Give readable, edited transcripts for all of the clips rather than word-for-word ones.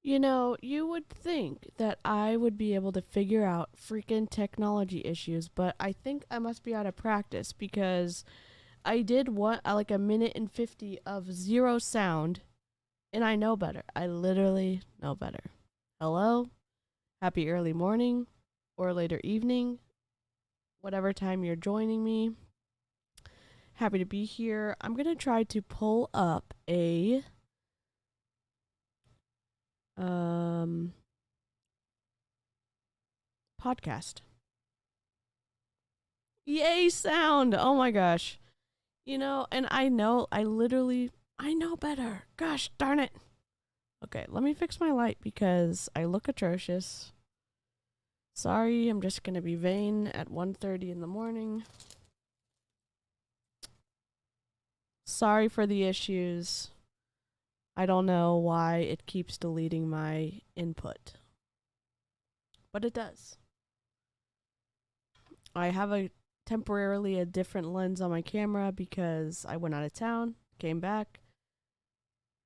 You know, you would think that I would be able to figure out freaking technology issues, but I think I must be out of practice because I did like a minute and 50 of zero sound, and I know better. I literally know better. Hello? Happy early morning or later evening, whatever time you're joining me. Happy to be here. I'm going to try to pull up a podcast. Yay, sound. Oh my gosh. You know, and I know better. Gosh darn it. Okay, let me fix my light because I look atrocious. Sorry, I'm just going to be vain at 1:30 in the morning. Sorry for the issues. I don't know why it keeps deleting my input, but it does. I have temporarily a different lens on my camera because I went out of town, came back,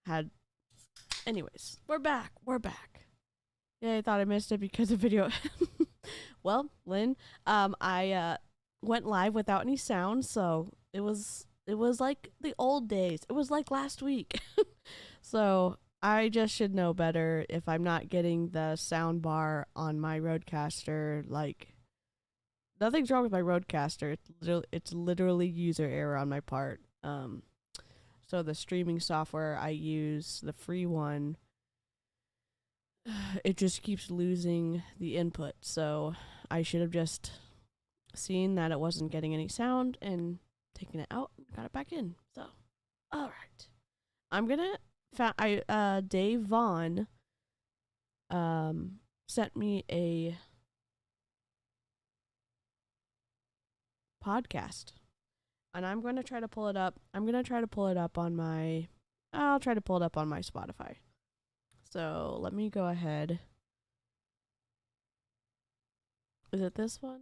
had anyways, we're back. We're back. Yeah, I thought I missed it because of video. Well, Lynn, I went live without any sound, so it was like the old days. It was like last week. So I just should know better if I'm not getting the sound bar on my Rodecaster. Like, nothing's wrong with my Rodecaster. It's literally user error on my part. So the streaming software I use, the free one, it just keeps losing the input. So I should have just seen that it wasn't getting any sound and taken it out and got it back in. So, all right. I'm gonna. Dave Vaughn sent me a podcast, and I'm gonna try to pull it up. I'm gonna try to pull it up on my. I'll try to pull it up on my Spotify. So let me go ahead. Is it this one?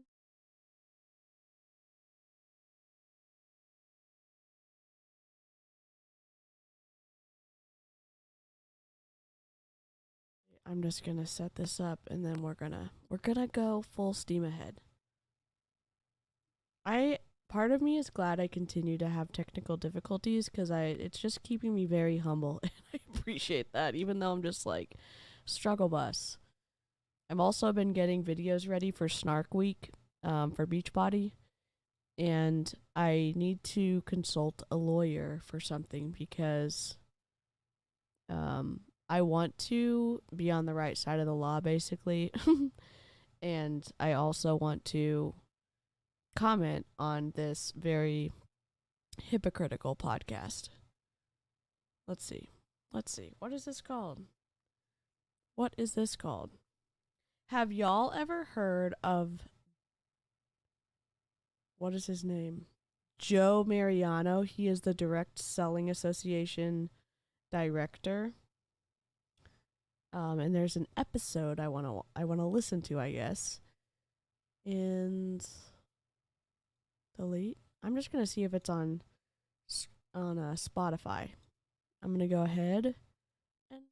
I'm just gonna set this up, and then we're gonna go full steam ahead. I Part of me is glad I continue to have technical difficulties because it's just keeping me very humble, and I appreciate that. Even though I'm just like struggle bus. I've also been getting videos ready for Snark Week, for Beachbody, and I need to consult a lawyer for something because I want to be on the right side of the law, basically. And I also want to comment on this very hypocritical podcast. Let's see. Let's see. What is this called? What is this called? Have y'all ever heard of, what is his name? Joe Mariano. He is the Direct Selling Association director. And there's an episode I wanna listen to, I guess. And delete. I'm just gonna see if it's on Spotify. I'm gonna go ahead and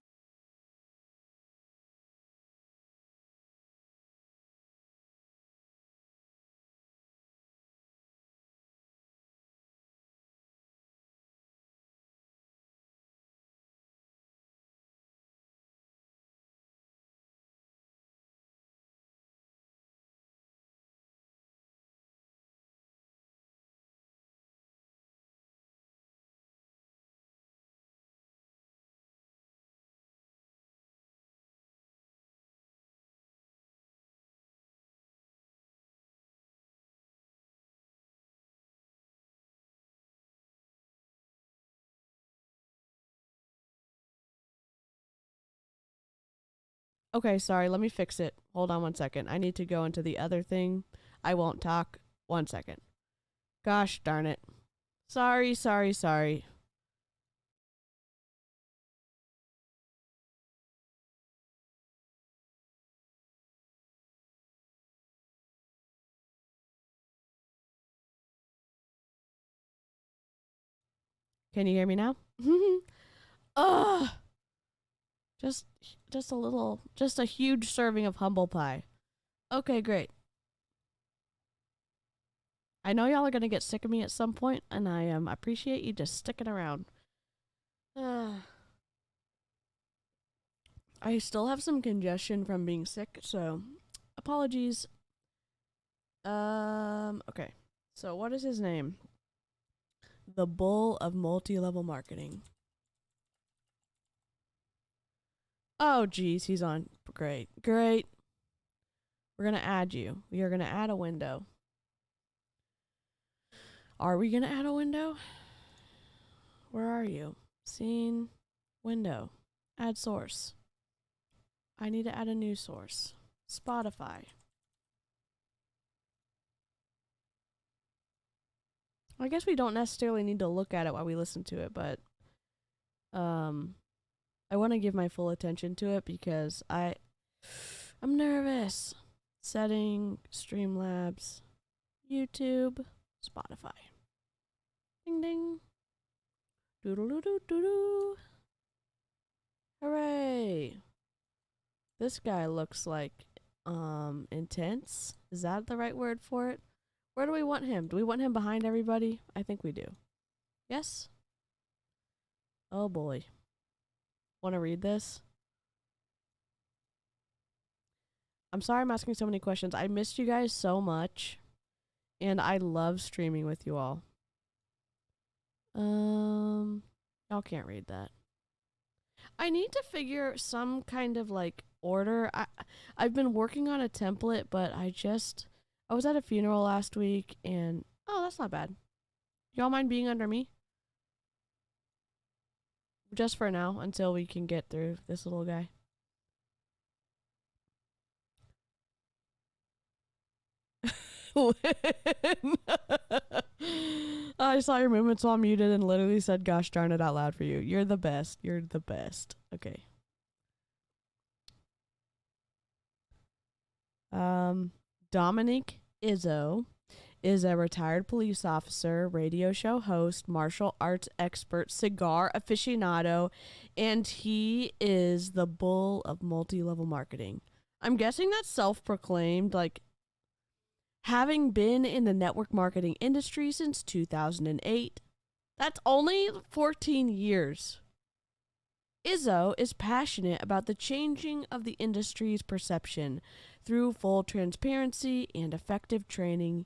okay, sorry, let me fix it. Hold on 1 second. I need to go into the other thing. I won't talk. 1 second. Gosh darn it. Sorry, sorry, sorry. Can you hear me now? Ugh. Just a huge serving of humble pie. Okay, great. I know y'all are gonna get sick of me at some point, and I appreciate you just sticking around. I still have some congestion from being sick, so apologies. Okay. So what is his name? The Bull of multi-level marketing. Oh, geez, he's on. Great. We're gonna add you. We are gonna add a window. Are we gonna add a window? Where are you? Scene, window, add source. I need to add a new source. Spotify. I guess we don't necessarily need to look at it while we listen to it, but I want to give my full attention to it because I'm nervous. Setting, Streamlabs, YouTube, Spotify. Ding ding. Doodle doo doo doo doo. Hooray. This guy looks like intense. Is that the right word for it? Where do we want him? Do we want him behind everybody? I think we do. Yes? Oh boy. Want to read this? I'm sorry I'm asking so many questions. I missed you guys so much. And I love streaming with you all. Y'all can't read that. I need to figure some kind of like order. I've been working on a template, but I was at a funeral last week and that's not bad. Y'all mind being under me? Just for now, until we can get through this little guy. I saw your movements while muted and literally said gosh darn it out loud for you. You're the best. You're the best. Okay. Dominic Izzo is a retired police officer, radio show host, martial arts expert, cigar aficionado, and he is the bull of multi-level marketing. I'm guessing that's self-proclaimed, like having been in the network marketing industry since 2008. That's only 14 years. Izzo is passionate about the changing of the industry's perception through full transparency and effective training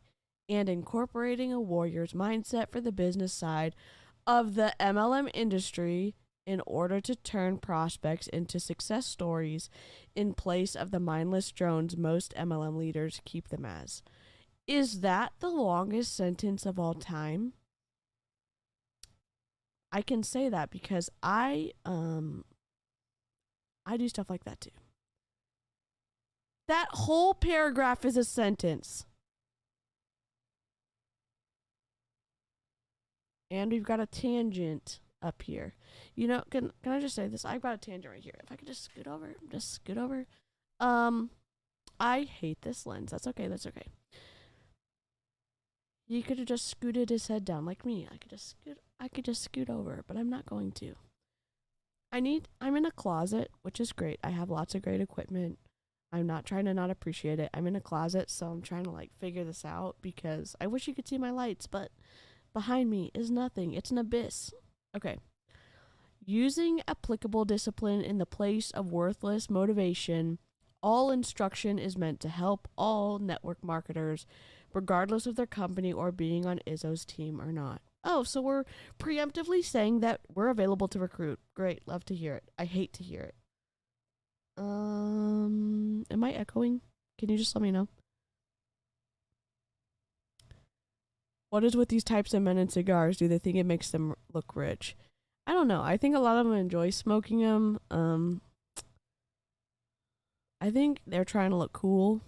and incorporating a warrior's mindset for the business side of the MLM industry in order to turn prospects into success stories in place of the mindless drones most MLM leaders keep them as. Is that the longest sentence of all time? I can say that because I do stuff like that too. That whole paragraph is a sentence. And we've got a tangent up here. You know, can I just say this? I've got a tangent right here. If I could just scoot over. I hate this lens. That's okay. He could have just scooted his head down like me. I could just scoot over, but I'm not going to. I'm in a closet, which is great. I have lots of great equipment. I'm not trying to not appreciate it. I'm in a closet, so I'm trying to like figure this out because I wish you could see my lights, but behind me is nothing. It's an abyss. Okay. Using applicable discipline in the place of worthless motivation, all instruction is meant to help all network marketers, regardless of their company or being on Izzo's team or not. Oh, so we're preemptively saying that we're available to recruit. Great. Love to hear it. I hate to hear it. Am I echoing? Can you just let me know? What is with these types of men and cigars? Do they think it makes them look rich? I don't know. I think a lot of them enjoy smoking them. I think they're trying to look cool.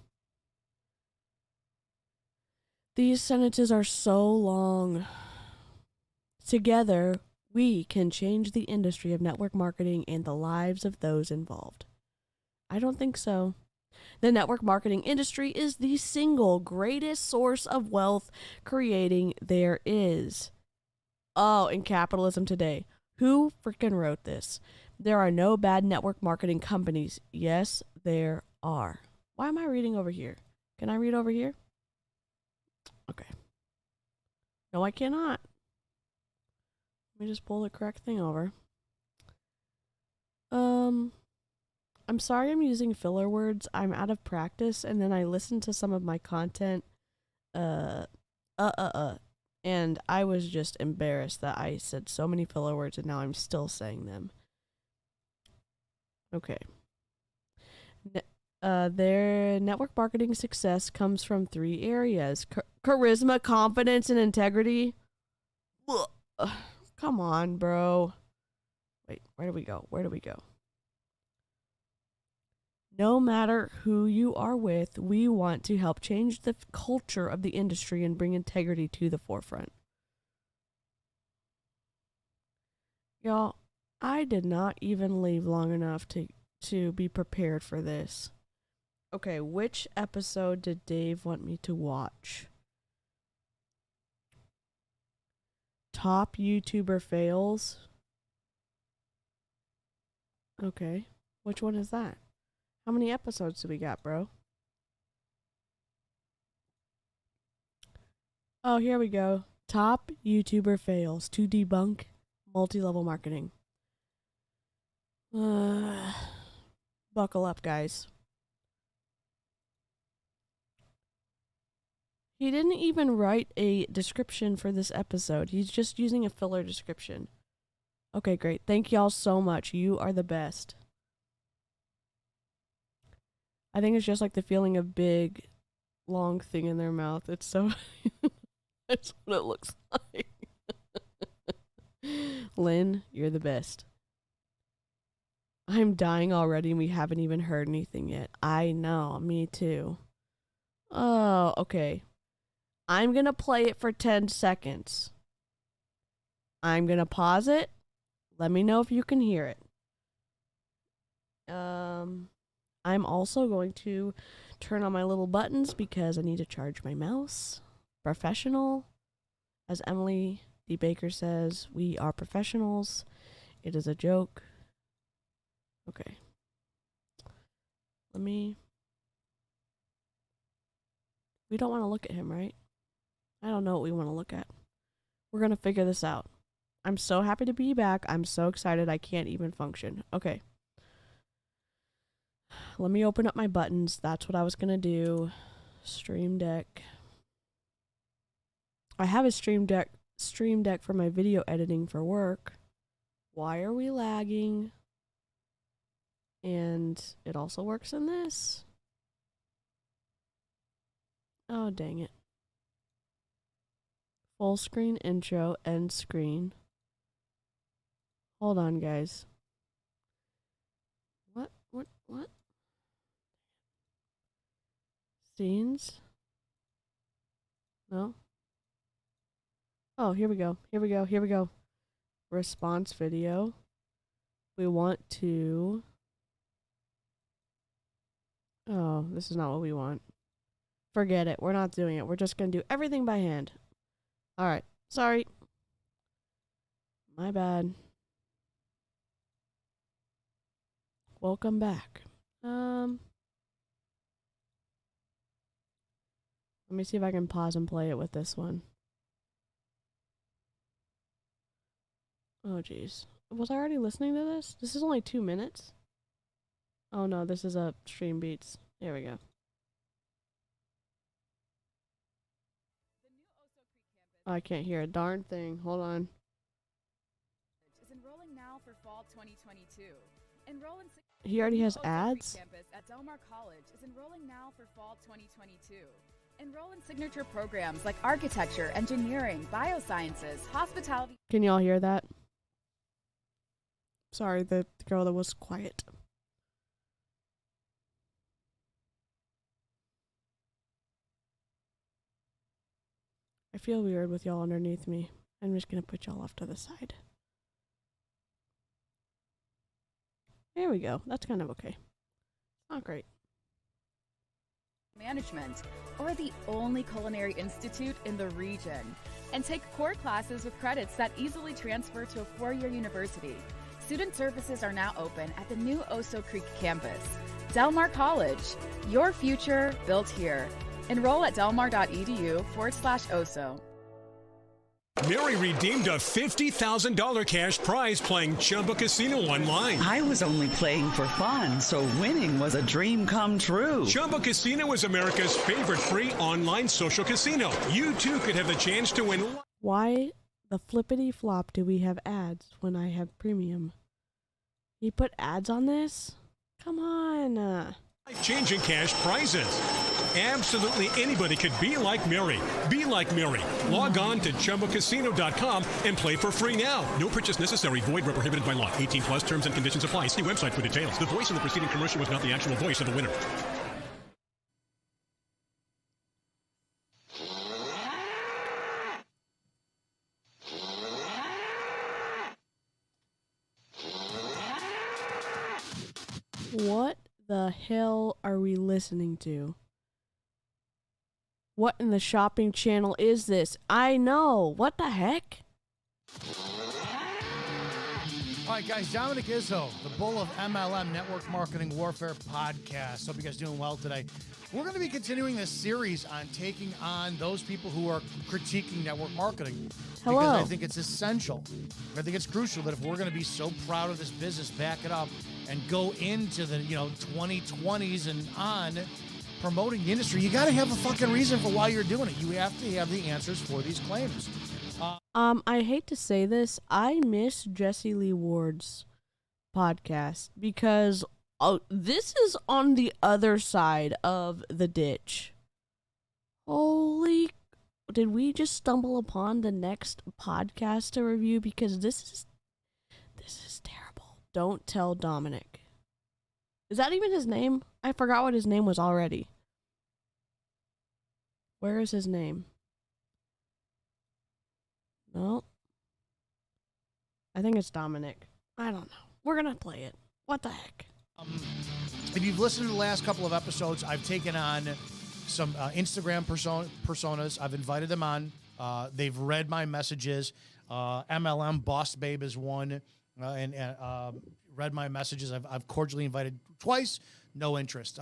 These sentences are so long. Together, we can change the industry of network marketing and the lives of those involved. I don't think so. The network marketing industry is the single greatest source of wealth creating there is. Oh, in capitalism today. Who freaking wrote this? There are no bad network marketing companies. Yes, there are. Why am I reading over here? Can I read over here? Okay. No, I cannot. Let me just pull the correct thing over. I'm sorry I'm using filler words. I'm out of practice, and then I listened to some of my content, and I was just embarrassed that I said so many filler words, and now I'm still saying them. Okay. Their network marketing success comes from 3 areas: charisma, confidence, and integrity. Ugh. Come on, bro. Wait, where do we go? Where do we go? No matter who you are with, we want to help change the culture of the industry and bring integrity to the forefront. Y'all, I did not even leave long enough to be prepared for this. Okay, which episode did Dave want me to watch? Top YouTuber fails. Okay, which one is that? How many episodes do we got, bro? Oh, here we go. Top YouTuber fails to debunk multi-level marketing. Buckle up, guys. He didn't even write a description for this episode. He's just using a filler description. Okay, great. Thank y'all so much. You are the best. I think it's just like the feeling of big, long thing in their mouth. It's so... That's what it looks like. Lynn, you're the best. I'm dying already and we haven't even heard anything yet. I know, me too. Oh, okay. I'm going to play it for 10 seconds. I'm going to pause it. Let me know if you can hear it. I'm also going to turn on my little buttons because I need to charge my mouse. Professional. As Emily D. Baker says, we are professionals. It is a joke. Okay. We don't want to look at him, right? I don't know what we want to look at. We're going to figure this out. I'm so happy to be back. I'm so excited I can't even function. Okay. Let me open up my buttons. That's what I was going to do. Stream Deck. I have a Stream Deck for my video editing for work. Why are we lagging? And it also works in this. Oh, dang it. Full screen intro, end screen. Hold on, guys. What? Scenes? No? Oh, here we go. Response video. We want to... Oh, this is not what we want. Forget it. We're not doing it. We're just going to do everything by hand. All right. Sorry. My bad. Welcome back. Let me see if I can pause and play it with this one. Oh, jeez. Was I already listening to this? This is only 2 minutes? Oh, no. This is a Stream Beats. Here we go. Oh, I can't hear a darn thing. Hold on. Is enrolling now for fall 2022. Enroll in He already has ads? Campus at Del Mar College is enrolling now for fall 2022. Enroll in signature programs like architecture, engineering, biosciences, hospitality. Can y'all hear that? Sorry, the girl that was quiet. I feel weird with y'all underneath me. I'm just going to put y'all off to the side. There we go. That's kind of okay. Not great. Management, or the only culinary institute in the region, and take core classes with credits that easily transfer to a 4-year university. Student services are now open at the new Oso Creek campus. Del Mar College, your future built here. Enroll at delmar.edu/OSO. Mary redeemed a $50,000 cash prize playing Chumba Casino online. I was only playing for fun, so winning was a dream come true. Chumba Casino is America's favorite free online social casino. You too could have the chance to win. Why the flippity flop do we have ads when I have premium? You put ads on this? Come on. Changing cash prizes. Absolutely anybody could be like Mary. Be like Mary. Log on to ChumbaCasino.com and play for free now. No purchase necessary. Void where prohibited by law. 18 plus terms and conditions apply. See website for details. The voice in the preceding commercial was not the actual voice of the winner. What the hell are we listening to? What in the shopping channel is this? I know. What the heck? All right, guys, Dominic Izzo, the Bull of MLM Network Marketing Warfare Podcast. Hope you guys are doing well today. We're going to be continuing this series on taking on those people who are critiquing network marketing. Hello. Because I think it's essential. I think it's crucial that if we're going to be so proud of this business, back it up, and go into the 2020s and on promoting the industry, you got to have a fucking reason for why you're doing it. You have to have the answers for these claims. I hate to say this, I miss Jesse Lee Ward's podcast because this is on the other side of the ditch. Holy, did we just stumble upon the next podcast to review? Because this is terrible. Don't tell Dominic. Is that even his name? I forgot what his name was already. Where is his name? No. I think it's Dominic. I don't know. We're going to play it. What the heck? If you've listened to the last couple of episodes, I've taken on some Instagram personas. I've invited them on. They've read my messages. MLM Boss Babe is one, and read my messages. I've cordially invited twice. No interest.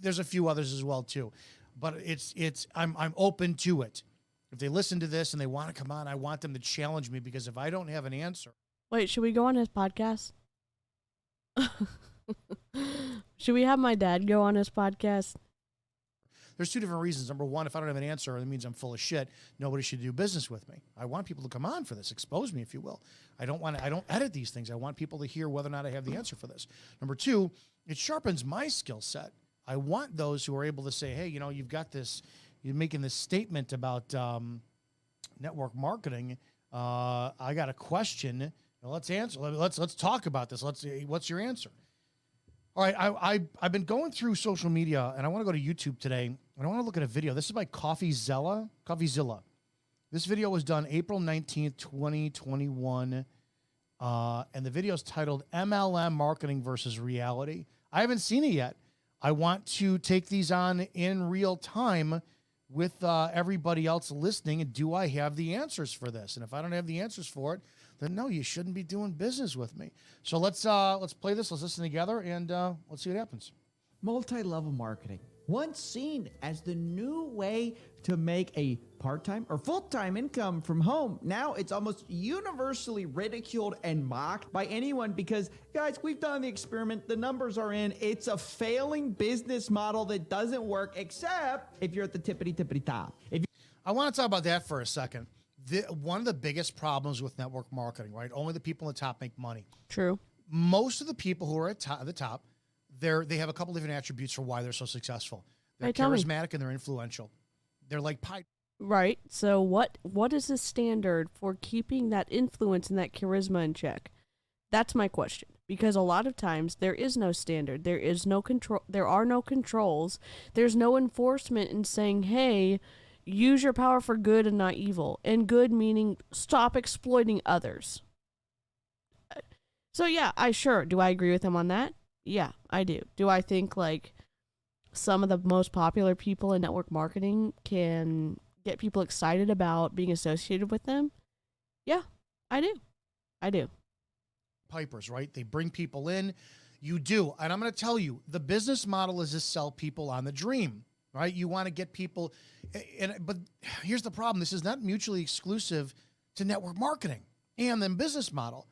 There's a few others as well too, but I'm open to it. If they listen to this and they want to come on, I want them to challenge me, because if I don't have an answer. Wait, should we go on his podcast? Should we have my dad go on his podcast? There's two different reasons. Number one, if I don't have an answer, that means I'm full of shit. Nobody should do business with me. I want people to come on for this, expose me, if you will. I don't edit these things. I want people to hear whether or not I have the answer for this. Number two, it sharpens my skill set. I want those who are able to say, hey, you've got this, you're making this statement about network marketing. I got a question. Let's answer. Let's talk about this. What's your answer? All right, I've been going through social media, and I want to go to YouTube today, and I want to look at a video. This is by CoffeeZilla. This video was done April 19th, 2021, and the video is titled MLM Marketing versus Reality. I haven't seen it yet. I want to take these on in real time with everybody else listening, and do I have the answers for this? And if I don't have the answers for it, then no, you shouldn't be doing business with me. So let's play this. Let's listen together, and let's see what happens. Multi-level marketing, once seen as the new way to make a part-time or full-time income from home, now it's almost universally ridiculed and mocked by anyone because, guys, we've done the experiment. The numbers are in. It's a failing business model that doesn't work, except if you're at the tippity top. I want to talk about that for a second. One of the biggest problems with network marketing, right? Only the people at the top make money. True. Most of the people who are at the top, they have a couple different attributes for why they're so successful. They're charismatic and they're influential. They're like pie. Right. So what is the standard for keeping that influence and that charisma in check? That's my question. Because a lot of times there is no standard. There is no control. There are no controls. There's no enforcement in saying, hey, use your power for good and not evil. And good meaning stop exploiting others. So yeah, do I agree with him on that? Yeah, I do. Do I think like some of the most popular people in network marketing can get people excited about being associated with them? Yeah, I do. Pipers, right? They bring people in. You do. And I'm going to tell you, the business model is to sell people on the dream, right? You want to get people. But here's the problem. This is not mutually exclusive to network marketing and then business model.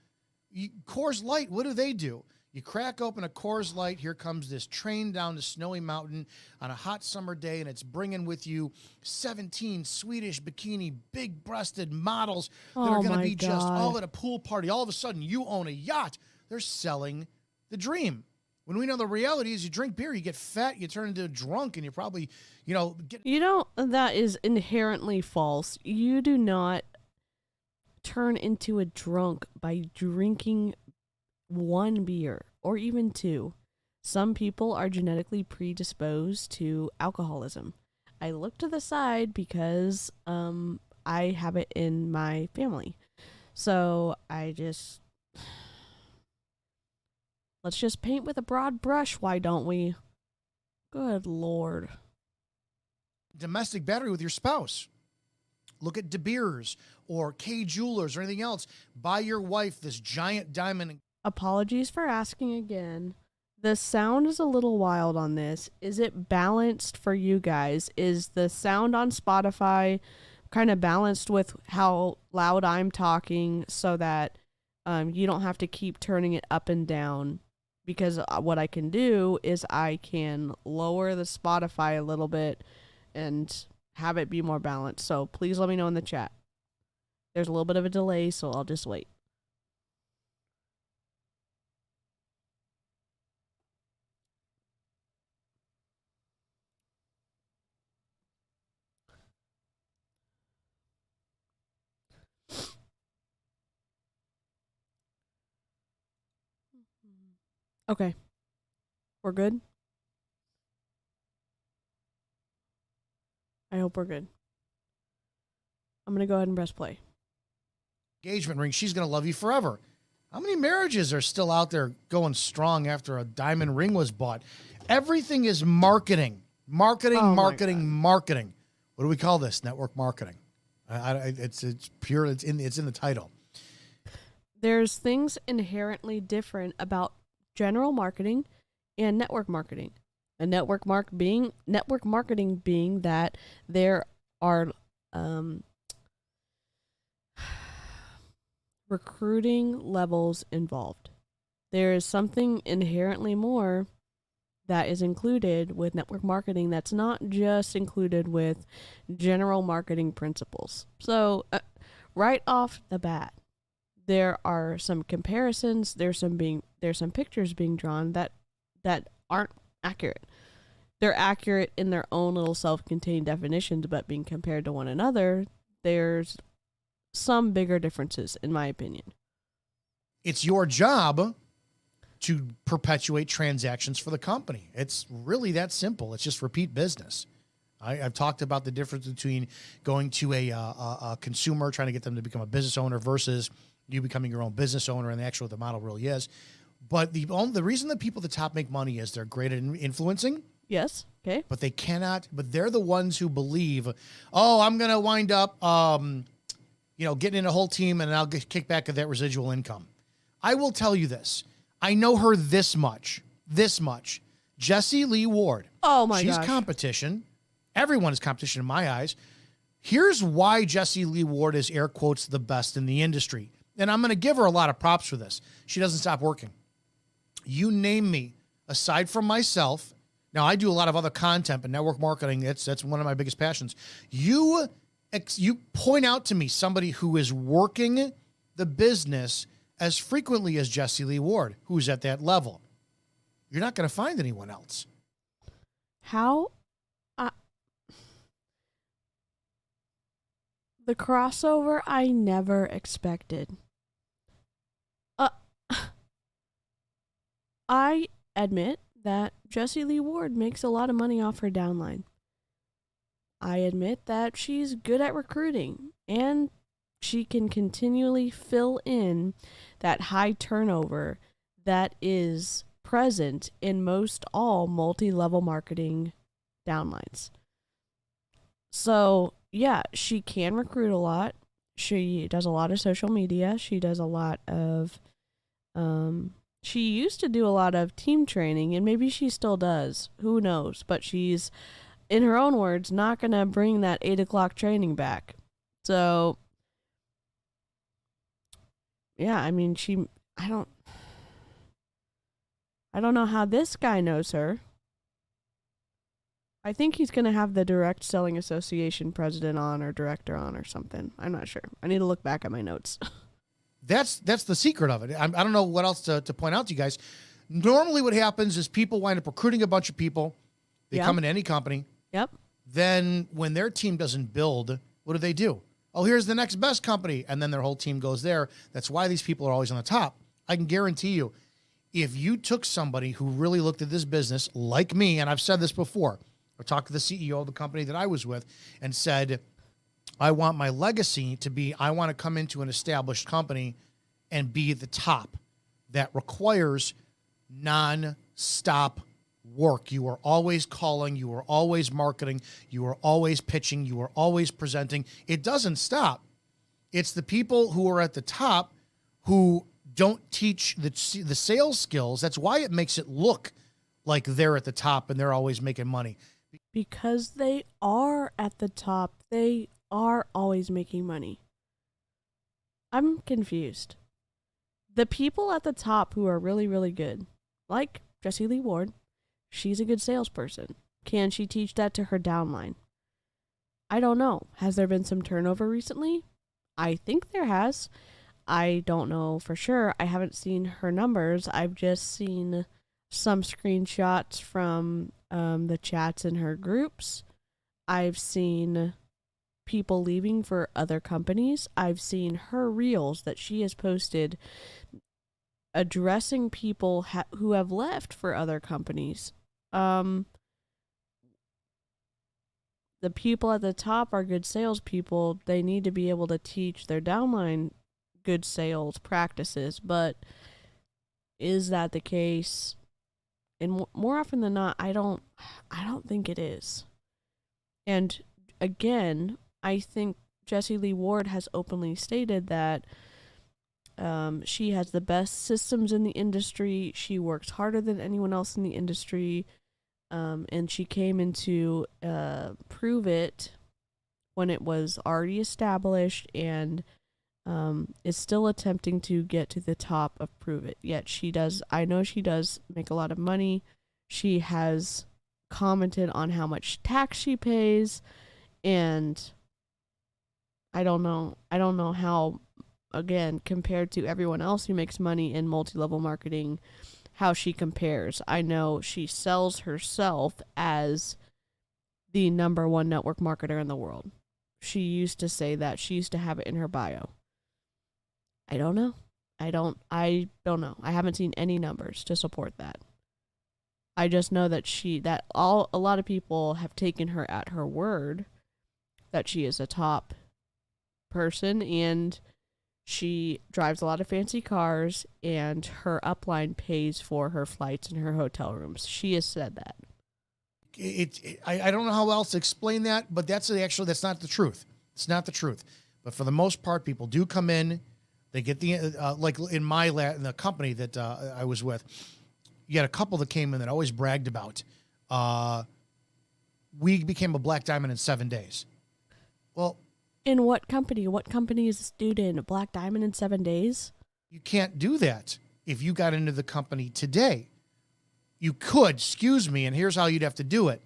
Coors Light, what do? You crack open a Coors Light. Here comes this train down the snowy mountain on a hot summer day, and it's bringing with you 17 Swedish bikini, big-breasted models that are going to be just all at a pool party. All of a sudden, you own a yacht. They're selling the dream. When we know the reality is you drink beer, you get fat, you turn into a drunk, and you probably, get... That is inherently false. You do not turn into a drunk by drinking one beer or even two. Some people are genetically predisposed to alcoholism. I look to the side because I have it in my family. So let's just paint with a broad brush, why don't we? Good Lord. Domestic battery with your spouse. Look at De Beers or K Jewelers or anything else. Buy your wife this giant diamond. Apologies for asking again. The sound is a little wild on this. Is it balanced for you guys? Is the sound on Spotify kind of balanced with how loud I'm talking so that you don't have to keep turning it up and down? Because what I can do is I can lower the Spotify a little bit and have it be more balanced. So please let me know in the chat. There's a little bit of a delay, so I'll just wait. Okay. We're good? I hope we're good. I'm going to go ahead and press play. Engagement ring. She's going to love you forever. How many marriages are still out there going strong after a diamond ring was bought? Everything is marketing. Marketing. What do we call this? Network marketing. It's pure. It's in the title. There's things inherently different about general marketing and network marketing. And network marketing being that there are recruiting levels involved. There is something inherently more that is included with network marketing that's not just included with general marketing principles. So right off the bat, there are some comparisons, there's some pictures being drawn that aren't accurate. They're accurate in their own little self-contained definitions, but being compared to one another, there's some bigger differences, in my opinion. It's your job to perpetuate transactions for the company. It's really that simple. It's just repeat business. I've talked about the difference between going to a consumer, trying to get them to become a business owner versus you becoming your own business owner, and actually what the model really is. But the reason that people at the top make money is they're great at influencing. Yes. Okay. But they cannot. But they're the ones who believe, oh, I'm going to wind up, getting in a whole team and I'll get kicked back at that residual income. I will tell you this. I know her this much. Jessie Lee Ward. Oh my gosh. She's competition. Everyone is competition in my eyes. Here's why Jessie Lee Ward is air quotes the best in the industry. And I'm going to give her a lot of props for this. She doesn't stop working. You name me, aside from myself. Now, I do a lot of other content, but network marketing, that's one of my biggest passions. You point out to me somebody who is working the business as frequently as Jessie Lee Ward, who's at that level. You're not going to find anyone else. How? The crossover I never expected. I admit that Jessie Lee Ward makes a lot of money off her downline. I admit that she's good at recruiting and she can continually fill in that high turnover that is present in most all multi-level marketing downlines. So, yeah, she can recruit a lot. She does a lot of social media. She does a lot of She used to do a lot of team training, and maybe she still does. Who knows? But she's, in her own words, not going to bring that 8 o'clock training back. So, yeah, I mean, I don't know how this guy knows her. I think he's going to have the Direct Selling Association president on or director on or something. I'm not sure. I need to look back at my notes. That's the secret of it. I don't know what else to point out to you guys. Normally what happens is people wind up recruiting a bunch of people. They come into any company. Yep. Then when their team doesn't build, what do? Oh, here's the next best company. And then their whole team goes there. That's why these people are always on the top. I can guarantee you, if you took somebody who really looked at this business like me, and I've said this before, or talked to the CEO of the company that I was with and said, I want my legacy to be, I want to come into an established company and be at the top. That requires non-stop work. You are always calling, you are always marketing, you are always pitching, you are always presenting. It doesn't stop. It's the people who are at the top who don't teach the sales skills. That's why it makes it look like they're at the top and they're always making money. Because they are at the top. They are always making money. I'm confused. The people at the top who are really, really good, like Jessie Lee Ward, she's a good salesperson. Can she teach that to her downline? I don't know. Has there been some turnover recently? I think there has. I don't know for sure. I haven't seen her numbers. I've just seen some screenshots from the chats in her groups. I've seen people leaving for other companies. I've seen her reels that she has posted addressing people who have left for other companies. The people at the top are good salespeople. They need to be able to teach their downline good sales practices, but is that the case? And more often than not, I don't think it is. And again, I think Jessie Lee Ward has openly stated that she has the best systems in the industry. She works harder than anyone else in the industry. And she came into Prove It when it was already established and is still attempting to get to the top of Prove It. Yet I know she does make a lot of money. She has commented on how much tax she pays, and I don't know how, again, compared to everyone else who makes money in multi-level marketing, how she compares. I know she sells herself as the #1 network marketer in the world. She used to say that. She used to have it in her bio. I don't know. I don't know. I haven't seen any numbers to support that. I just know that a lot of people have taken her at her word that she is a top person, and she drives a lot of fancy cars, and her upline pays for her flights and her hotel rooms. She has said that. I don't know how else to explain that, but that's not the truth. It's not the truth. But for the most part, people do come in. They get the like in the company that I was with. You had a couple that came in that always bragged about. We became a black diamond in 7 days. Well, in what company? What company is this dude in? A black diamond in 7 days? You can't do that if you got into the company today. You could, excuse me, and here's how you'd have to do it.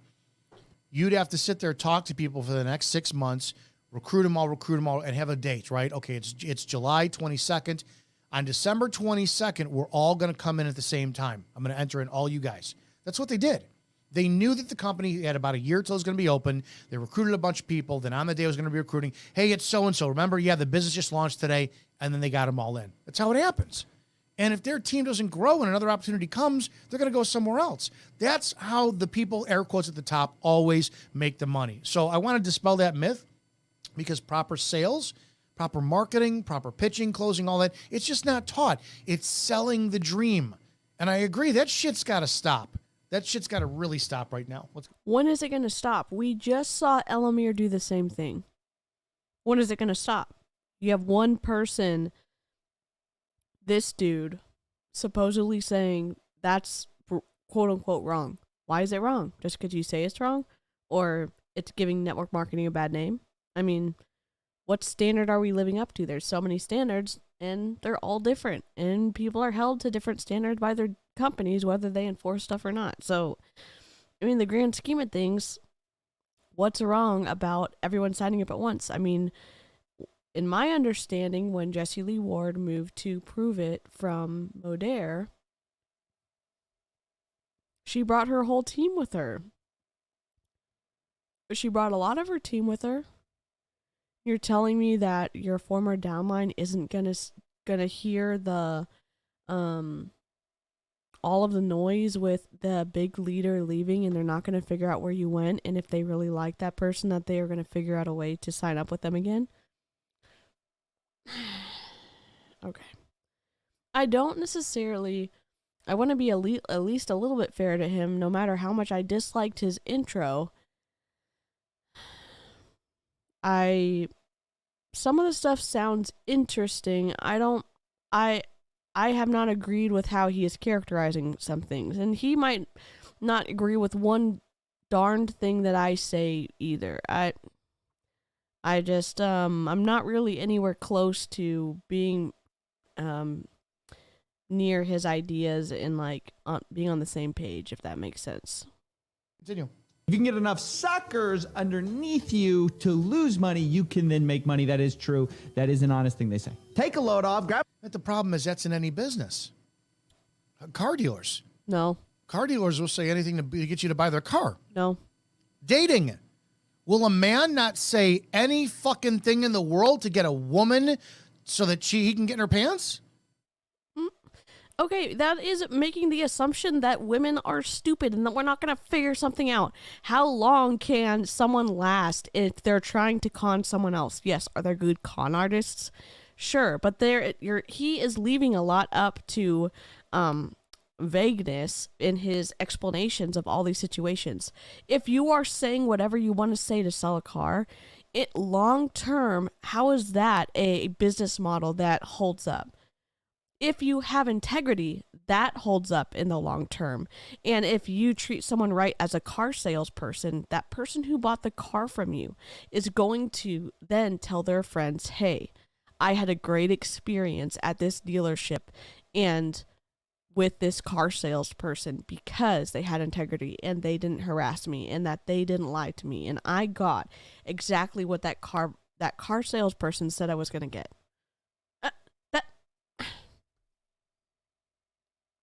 You'd have to sit there, talk to people for the next 6 months, recruit them all, and have a date, right? Okay, it's July 22nd. On December 22nd, we're all going to come in at the same time. I'm going to enter in all you guys. That's what they did. They knew that the company had about a year till it was going to be open. They recruited a bunch of people. Then on the day it was going to be recruiting, hey, it's so-and-so. Remember, the business just launched today, and then they got them all in. That's how it happens. And if their team doesn't grow and another opportunity comes, they're going to go somewhere else. That's how the people, air quotes at the top, always make the money. So I want to dispel that myth, because proper sales, proper marketing, proper pitching, closing, all that, it's just not taught. It's selling the dream. And I agree, that shit's got to stop. That shit's got to really stop right now. When is it going to stop? We just saw Elamir do the same thing. When is it going to stop? You have one person, this dude, supposedly saying that's quote unquote wrong. Why is it wrong? Just because you say it's wrong? Or it's giving network marketing a bad name? I mean, what standard are we living up to? There's so many standards and they're all different. And people are held to different standards by their companies, whether they enforce stuff or not. So, I mean, the grand scheme of things, what's wrong about everyone signing up at once? I mean, in my understanding, when Jessie Lee Ward moved to Prove It from Modere, she brought her whole team with her. She brought a lot of her team with her. You're telling me that your former downline isn't gonna hear the all of the noise with the big leader leaving, and they're not gonna figure out where you went, and if they really like that person, that they are gonna figure out a way to sign up with them again? Okay. I don't necessarily... I want to be at least a little bit fair to him, no matter how much I disliked his intro. Some of the stuff sounds interesting. I have not agreed with how he is characterizing some things, and he might not agree with one darned thing that I say either. I just, I'm not really anywhere close to being, near his ideas and being on the same page, if that makes sense. Continue. If you can get enough suckers underneath you to lose money, you can then make money. That is true. That is an honest thing they say. Take a load off, grab. But the problem is that's in any business. Car dealers. No. Car dealers will say anything to get you to buy their car. No. Dating. Will a man not say any fucking thing in the world to get a woman so that he can get in her pants? Okay, that is making the assumption that women are stupid and that we're not going to figure something out. How long can someone last if they're trying to con someone else? Yes, are there good con artists? Sure, but he is leaving a lot up to vagueness in his explanations of all these situations. If you are saying whatever you want to say to sell a car, long term, how is that a business model that holds up? If you have integrity, that holds up in the long term. And if you treat someone right as a car salesperson, that person who bought the car from you is going to then tell their friends, hey, I had a great experience at this dealership and with this car salesperson because they had integrity and they didn't harass me and that they didn't lie to me. And I got exactly what that car salesperson said I was going to get.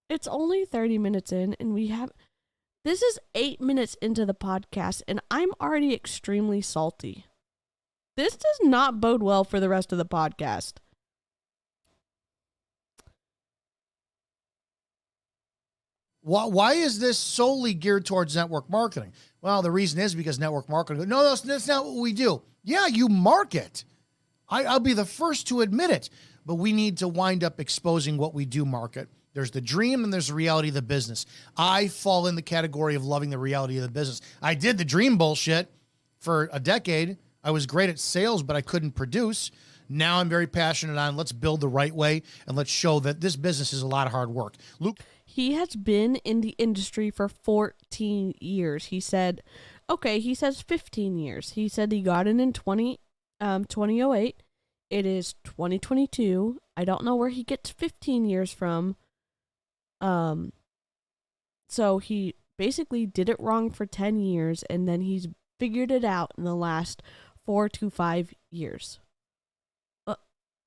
It's only 30 minutes in, and this is 8 minutes into the podcast, and I'm already extremely salty. This does not bode well for the rest of the podcast. Why is this solely geared towards network marketing? Well, the reason is because network marketing. No, that's not what we do. Yeah, you market. I'll be the first to admit it, but we need to wind up exposing what we do market. There's the dream and there's the reality of the business. I fall in the category of loving the reality of the business. I did the dream bullshit for a decade. I was great at sales, but I couldn't produce. Now I'm very passionate on let's build the right way and let's show that this business is a lot of hard work. Luke. He has been in the industry for 14 years. He said, he says 15 years. He said he got in 2008. It is 2022. I don't know where he gets 15 years from. So he basically did it wrong for 10 years and then he's figured it out in the last 4 to 5 years.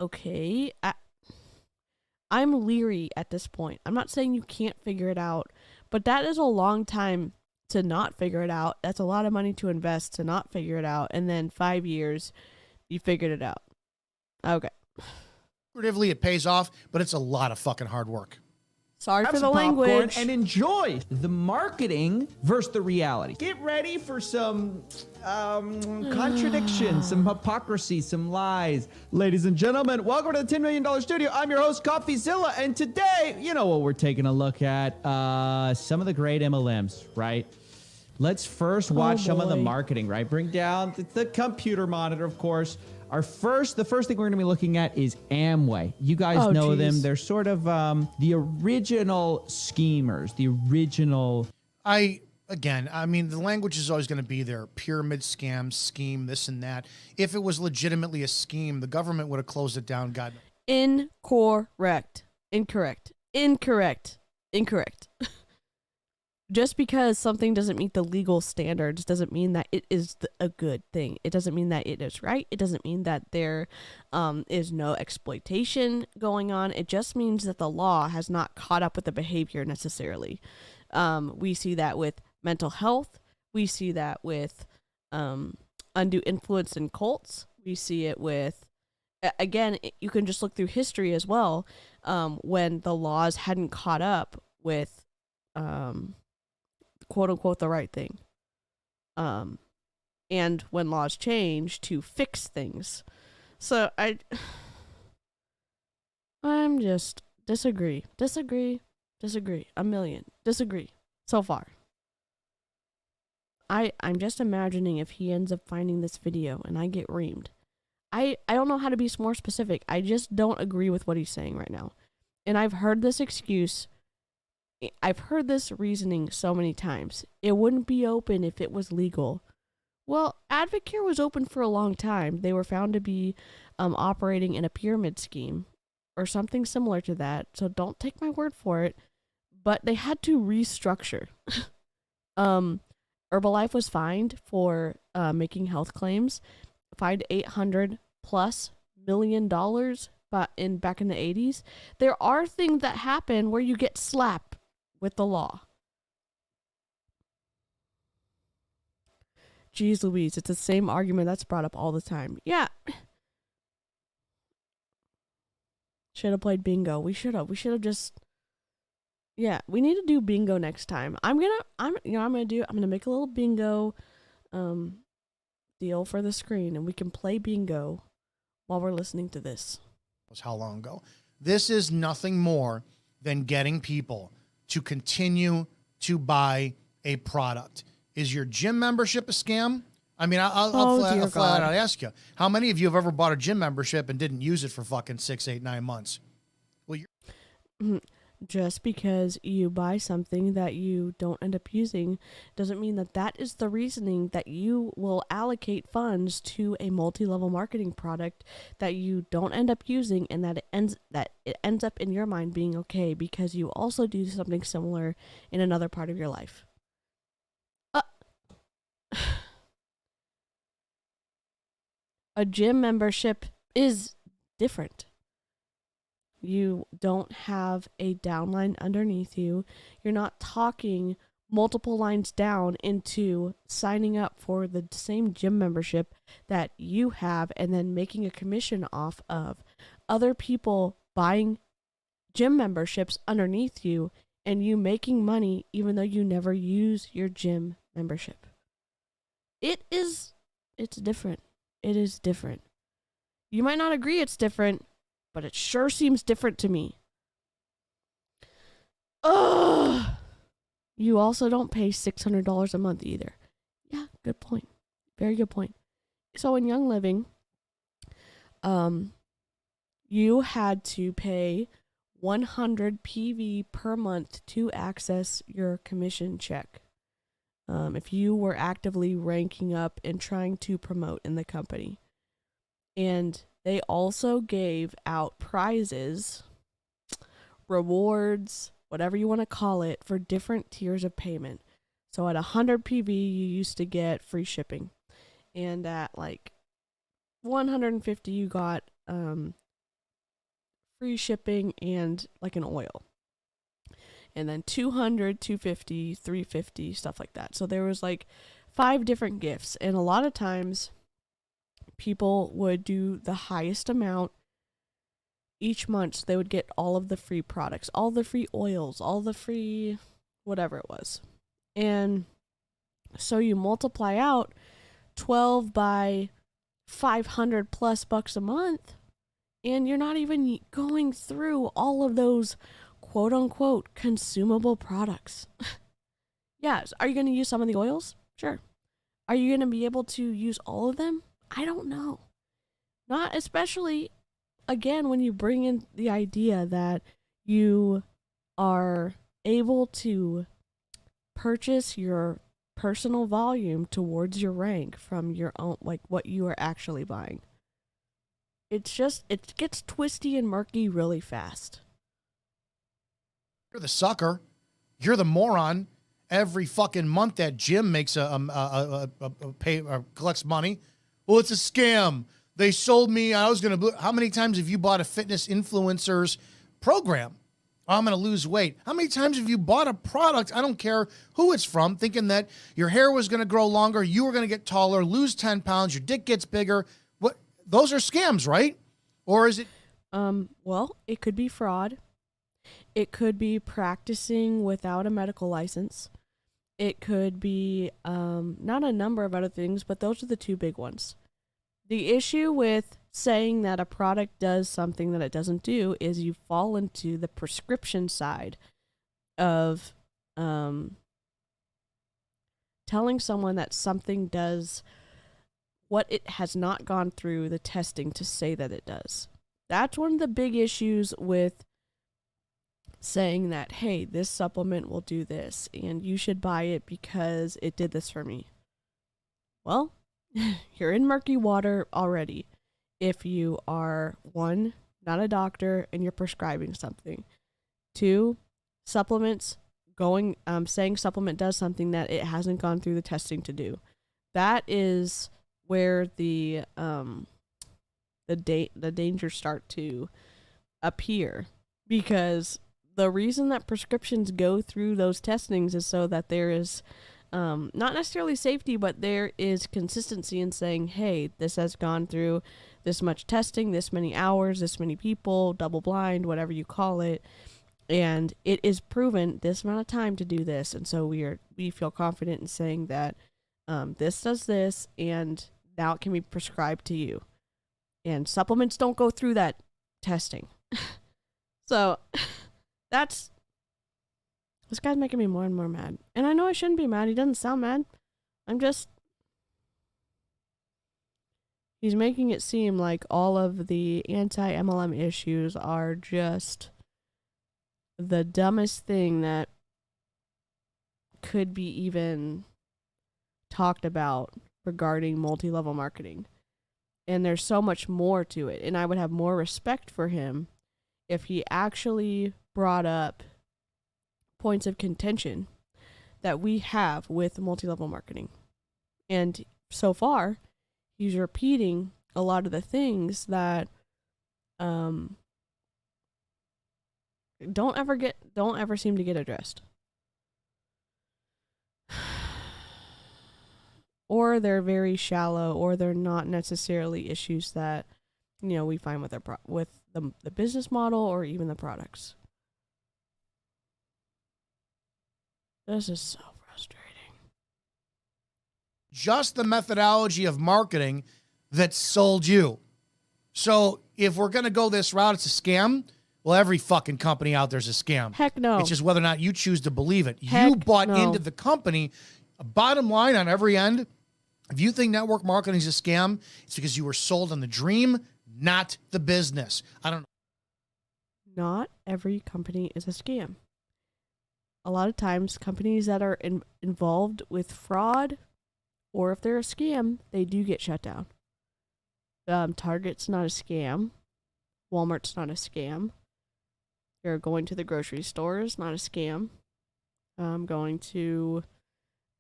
Okay. I'm leery at this point. I'm not saying you can't figure it out, but that is a long time to not figure it out. That's a lot of money to invest to not figure it out. And then 5 years, you figured it out. Okay. Creatively, it pays off, but it's a lot of fucking hard work. Sorry Have for the some popcorn language. and enjoy the marketing versus the reality. Get ready for some contradiction, some hypocrisy, some lies. Ladies and gentlemen, welcome to the $10 Million Studio. I'm your host, CoffeeZilla, and today, you know what we're taking a look at? Some of the great MLMs, right? Let's first watch some of the marketing, right? Bring down the computer monitor, of course. The first thing we're going to be looking at is Amway. You guys know them. They're sort of the original schemers, the original. I mean, the language is always going to be there. Pyramid scam, scheme, this and that. If it was legitimately a scheme, the government would have closed it down. God. Incorrect. Just because something doesn't meet the legal standards doesn't mean that it is a good thing. It doesn't mean that it is right. It doesn't mean that there is no exploitation going on. It just means that the law has not caught up with the behavior necessarily. We see that with mental health. We see that with undue influence in cults. We see it with, again, you can just look through history as well, when the laws hadn't caught up with quote unquote the right thing. And when laws change to fix things. So I'm just disagree. A million. Disagree. So far. I'm just imagining if he ends up finding this video and I get reamed. I don't know how to be more specific. I just don't agree with what he's saying right now. And I've heard this excuse. I've heard this reasoning so many times. It wouldn't be open if it was legal. Well, Advocare was open for a long time. They were found to be operating in a pyramid scheme or something similar to that. So don't take my word for it. But they had to restructure. Herbalife was fined for making health claims, fined $800+ million back in the 80s. There are things that happen where you get slapped with the law. Jeez Louise, it's the same argument that's brought up all the time. Yeah. Should have played bingo. We should have just. Yeah, we need to do bingo next time. I'm gonna make a little bingo deal for the screen, and we can play bingo while we're listening to this. How long ago? This is nothing more than getting people to continue to buy a product. Is your gym membership a scam? I mean, I'll flat out ask you. How many of you have ever bought a gym membership and didn't use it for fucking 6, 8, 9 months? Well, just because you buy something that you don't end up using doesn't mean that that is the reasoning that you will allocate funds to a multi-level marketing product that you don't end up using, and that it ends up in your mind being okay because you also do something similar in another part of your life. A gym membership is different. You don't have a downline underneath you. You're not talking multiple lines down into signing up for the same gym membership that you have and then making a commission off of other people buying gym memberships underneath you and you making money even though you never use your gym membership. It's different. It is different. You might not agree it's different, but it sure seems different to me. Ugh. You also don't pay $600 a month either. Yeah, good point. Very good point. So in Young Living, you had to pay 100 PV per month to access your commission check. If you were actively ranking up and trying to promote in the company. And they also gave out prizes, rewards, whatever you want to call it, for different tiers of payment. So at 100 PV, you used to get free shipping. And at like 150, you got free shipping and like an oil. And then 200, 250, 350, stuff like that. So there was like 5 different gifts. And a lot of times people would do the highest amount each month. So they would get all of the free products, all the free oils, all the free whatever it was. And so you multiply out 12 by 500 plus bucks a month. And you're not even going through all of those quote unquote consumable products. Yes. Are you going to use some of the oils? Sure. Are you going to be able to use all of them? I don't know. Not especially, again, when you bring in the idea that you are able to purchase your personal volume towards your rank from your own, like what you are actually buying. It's just, it gets twisty and murky really fast. You're the sucker. You're the moron. Every fucking month that gym makes a pay or collects money. Well, it's a scam. They sold me. I was going to. How many times have you bought a fitness influencer's program? Oh, I'm going to lose weight. How many times have you bought a product? I don't care who it's from, thinking that your hair was going to grow longer, you were going to get taller, lose 10 pounds, your dick gets bigger. What? Those are scams, right? Or is it? Well, it could be fraud. It could be practicing without a medical license. It could be not a number of other things, but those are the two big ones. The issue with saying that a product does something that it doesn't do is you fall into the prescription side of telling someone that something does what it has not gone through the testing to say that it does. That's one of the big issues with saying that, hey, this supplement will do this and you should buy it because it did this for me. Well, you're in murky water already if you are, one, not a doctor and you're prescribing something. Two, supplements saying supplement does something that it hasn't gone through the testing to do. That is where the dangers start to appear, because the reason that prescriptions go through those testings is so that there is not necessarily safety, but there is consistency in saying, hey, this has gone through this much testing, this many hours, this many people, double blind, whatever you call it, and it is proven this amount of time to do this. And so we feel confident in saying that this does this, and now it can be prescribed to you. And supplements don't go through that testing. So this guy's making me more and more mad. And I know I shouldn't be mad. He doesn't sound mad. He's making it seem like all of the anti-MLM issues are just the dumbest thing that could be even talked about regarding multi-level marketing. And there's so much more to it. And I would have more respect for him if he actually brought up points of contention that we have with multi-level marketing. And so far, he's repeating a lot of the things that don't ever seem to get addressed. Or they're very shallow, or they're not necessarily issues that, we find with the business model or even the products. This is so frustrating. Just the methodology of marketing that sold you. So if we're going to go this route, it's a scam. Well, every fucking company out there is a scam. Heck no. It's just whether or not you choose to believe it. Heck you bought no. into the company. Bottom line on every end, if you think network marketing is a scam, it's because you were sold on the dream, not the business. I don't know. Not every company is a scam. A lot of times, companies that are involved with fraud, or if they're a scam, they do get shut down. Target's not a scam. Walmart's not a scam. You're going to the grocery store is not a scam. Going to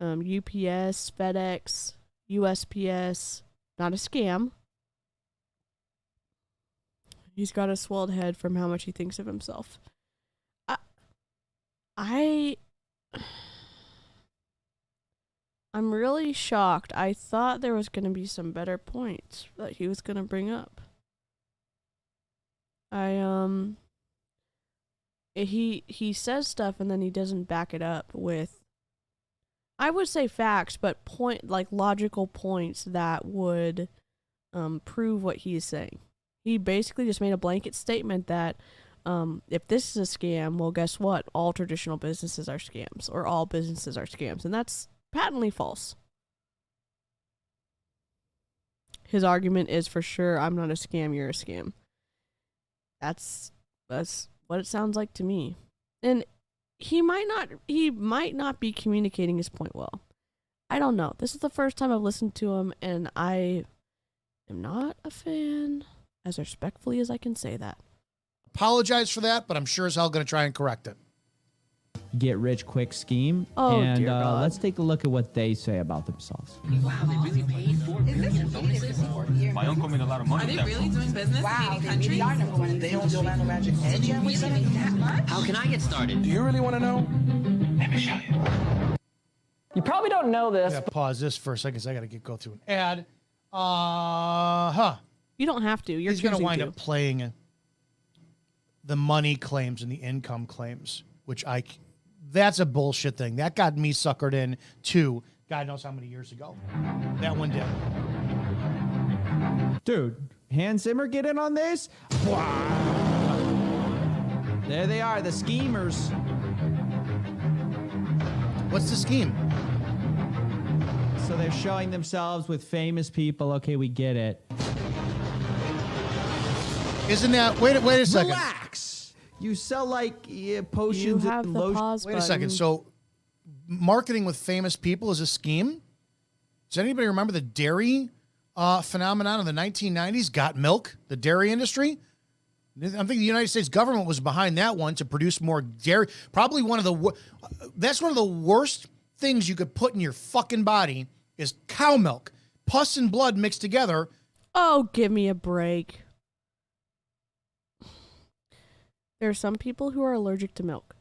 UPS, FedEx, USPS, not a scam. He's got a swelled head from how much he thinks of himself. I'm really shocked. I thought there was going to be some better points that he was going to bring up. He says stuff and then he doesn't back it up with, I would say facts, but logical points that would prove what he is saying. He basically just made a blanket statement that if this is a scam, well, guess what? All traditional businesses are scams, or all businesses are scams, and that's patently false. His argument is for sure, I'm not a scam, you're a scam. That's what it sounds like to me. And he might not be communicating his point well. I don't know. This is the first time I've listened to him, and I am not a fan, as respectfully as I can say that. Apologize for that, but I'm sure as hell going to try and correct it. Get rich quick scheme. Oh, and dear God. let's take a look at what they say about themselves. Wow, they really paid $4 million bonuses? My uncle made a lot of money. Are they really doing business in 80 countries? They don't do Orlando Magic. Did you really make that much? How can I get started? Do you really want to know? Let me show you. You probably don't know this. I gotta pause this for a second because I got to go through an ad. You don't have to. You're He's going to choosing wind to. up playing the money claims and the income claims, which that's a bullshit thing. That got me suckered in to God knows how many years ago. That one did. Dude, Hans Zimmer get in on this? Wow. There they are, the schemers. What's the scheme? So they're showing themselves with famous people. Okay, we get it. Isn't that... Wait a second. Relax. You sell like potions You have and the lotions. pause Wait a second. button. So marketing with famous people is a scheme? Does anybody remember the dairy phenomenon in the 1990s? Got Milk, the dairy industry? I think the United States government was behind that one to produce more dairy. Probably that's one of the worst things you could put in your fucking body is cow milk. Pus and blood mixed together. Oh, give me a break. There are some people who are allergic to milk.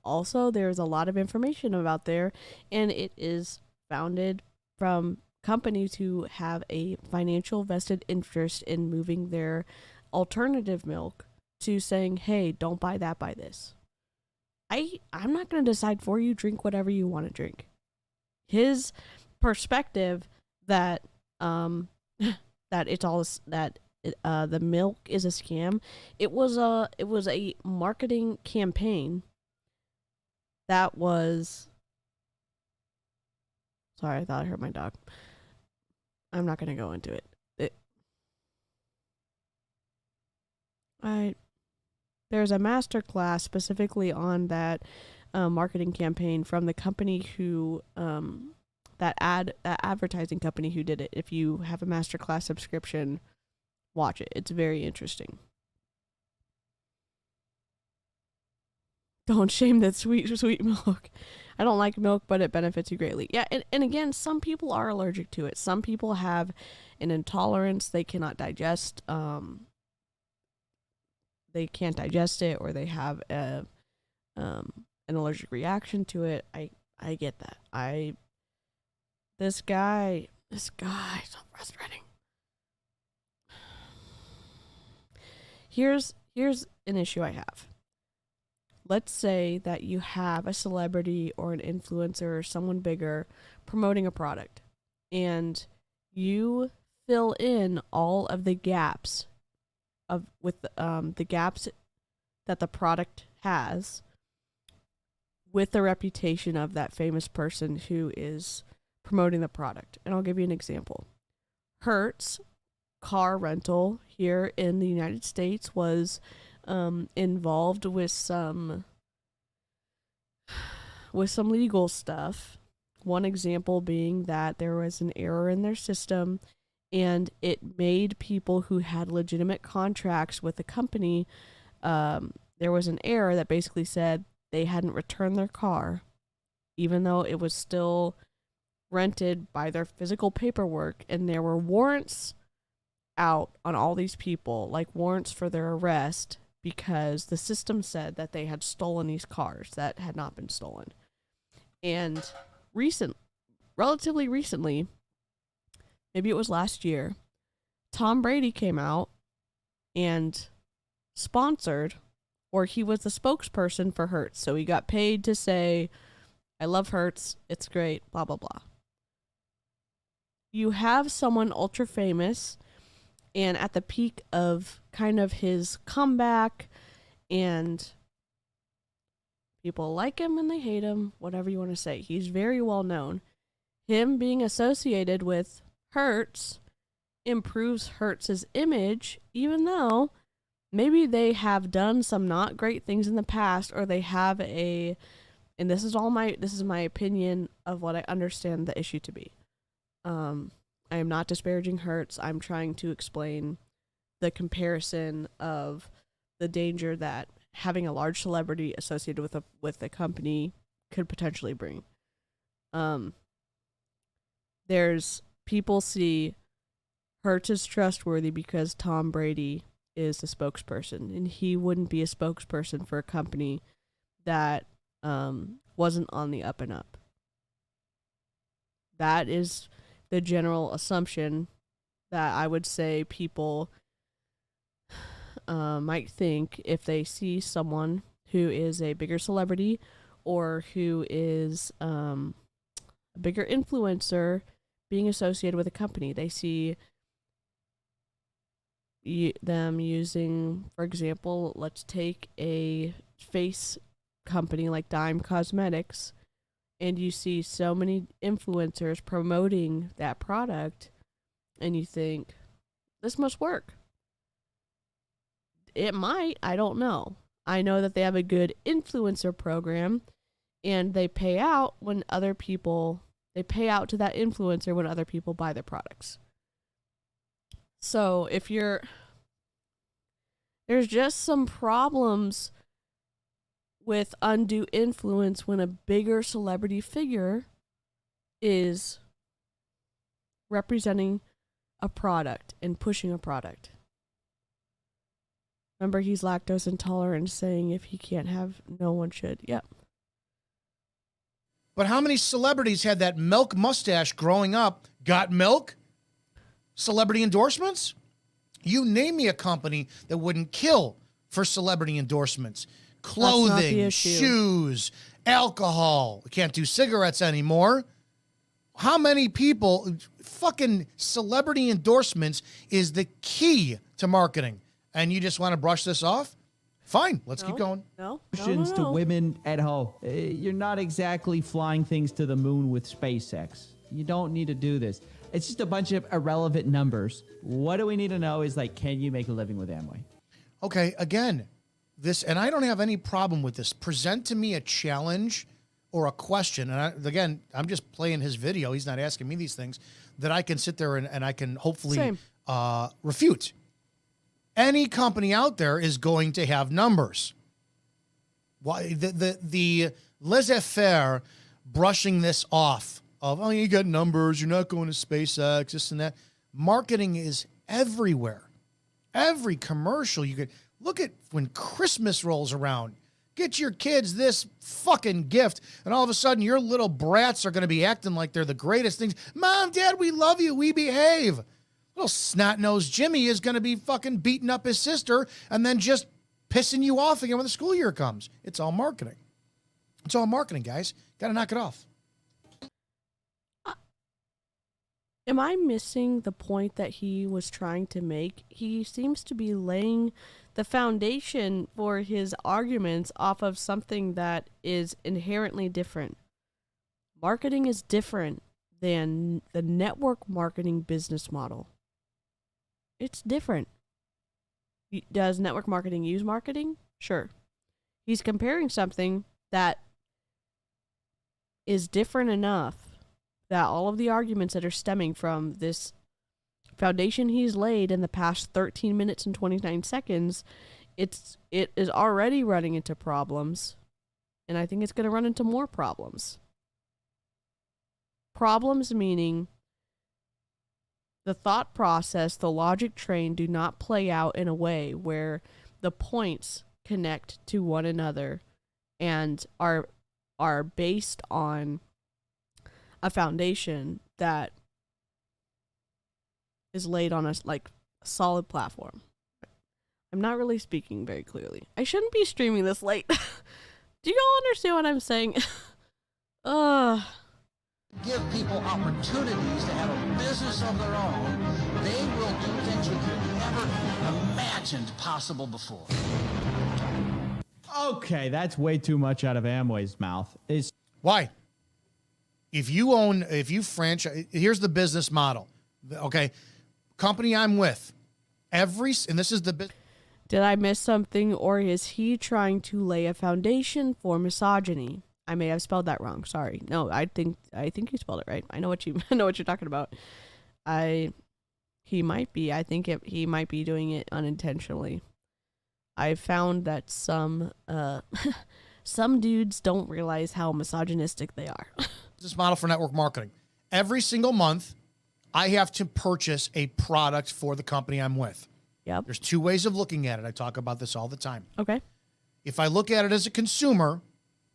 Also, there's a lot of information about there, and it is founded from companies who have a financial vested interest in moving their alternative milk to saying, hey, don't buy that, buy this. I'm not going to decide for you. Drink whatever you want to drink. His perspective that that it's all that the milk is a scam. It was a marketing campaign that was. Sorry, I thought I heard my dog. I'm not going to go into it. There's a master class specifically on that marketing campaign from the company who that advertising company who did it. If you have a master class subscription, watch it. It's very interesting. Don't shame that sweet milk. I don't like milk, but it benefits you greatly. Yeah, and again, some people are allergic to it. Some people have an intolerance. They cannot digest they can't digest it, or they have an allergic reaction to it. I get that. This guy is so frustrating. Here's an issue I have. Let's say that you have a celebrity or an influencer or someone bigger promoting a product, and you fill in all of the gaps with the gaps that the product has with the reputation of that famous person who is promoting the product. And I'll give you an example. Hertz car rental here in the United States was involved with some legal stuff. One example being that there was an error in their system, and it made people who had legitimate contracts with the company, there was an error that basically said they hadn't returned their car, even though it was still rented by their physical paperwork, and there were warrants out on all these people, like warrants for their arrest, because the system said that they had stolen these cars that had not been stolen. And relatively recently, maybe it was last year, Tom Brady came out and sponsored, or he was the spokesperson for Hertz. So he got paid to say, I love Hertz, it's great, blah, blah, blah. You have someone ultra famous and at the peak of kind of his comeback, and people like him and they hate him, whatever you want to say. He's very well known. Him being associated with Hertz improves Hertz's image, even though maybe they have done some not great things in the past, or they have and this is my opinion of what I understand the issue to be. I am not disparaging Hertz. I'm trying to explain the comparison of the danger that having a large celebrity associated with a company could potentially bring. There's people see Hertz is trustworthy because Tom Brady is the spokesperson, and he wouldn't be a spokesperson for a company that wasn't on the up and up. That is the general assumption that I would say people might think if they see someone who is a bigger celebrity or who is a bigger influencer being associated with a company. They see them using, for example, let's take a face company like Dime Cosmetics, and you see so many influencers promoting that product, and you think, this must work. It might, I don't know. I know that they have a good influencer program, and they pay out to that influencer when other people buy their products. So there's just some problems with undue influence when a bigger celebrity figure is representing a product and pushing a product. Remember, he's lactose intolerant, saying if he can't have, no one should. Yep. But how many celebrities had that milk mustache growing up? Got milk? Celebrity endorsements? You name me a company that wouldn't kill for celebrity endorsements. Clothing, shoes, alcohol. We can't do cigarettes anymore. How many people, fucking celebrity endorsements is the key to marketing. And you just want to brush this off? Fine, let's keep going. No. To women at home. You're not exactly flying things to the moon with SpaceX. You don't need to do this. It's just a bunch of irrelevant numbers. What do we need to know is, like, can you make a living with Amway? Okay, again, this, and I don't have any problem with this. Present to me a challenge or a question. And I'm just playing his video. He's not asking me these things that I can sit there and I can hopefully refute. Any company out there is going to have numbers. Why the laissez-faire brushing this off of, oh, you got numbers, you're not going to SpaceX, this and that. Marketing is everywhere. Every commercial you could look at when Christmas rolls around. Get your kids this fucking gift, and all of a sudden your little brats are going to be acting like they're the greatest things. Mom, Dad, we love you, we behave. Little snot-nosed Jimmy is going to be fucking beating up his sister and then just pissing you off again when the school year comes. It's all marketing. It's all marketing, guys. Got to knock it off. Am I missing the point that he was trying to make? He seems to be laying the foundation for his arguments off of something that is inherently different. Marketing is different than the network marketing business model. It's different. Does network marketing use marketing? Sure. He's comparing something that is different enough that all of the arguments that are stemming from this foundation he's laid in the past 13 minutes and 29 seconds, it is already running into problems, and I think it's going to run into more problems. Problems meaning the thought process, the logic train do not play out in a way where the points connect to one another and are based on a foundation that is laid on a solid platform. I'm not really speaking very clearly. I shouldn't be streaming this late. Do you all understand what I'm saying? Give people opportunities to have a business of their own. They will do things you could never imagined possible before. Okay, that's way too much out of Amway's mouth. Why? If you franchise, here's the business model. Okay. company I'm with, and this is the Did I miss something, or is he trying to lay a foundation for misogyny? I may have spelled that wrong. Sorry. No, I think you spelled it right. I know what you're talking about. He might be. I think he might be doing it unintentionally. I found that some dudes don't realize how misogynistic they are. Business model for network marketing. Every single month, I have to purchase a product for the company I'm with. Yep. There's two ways of looking at it. I talk about this all the time. Okay. If I look at it as a consumer,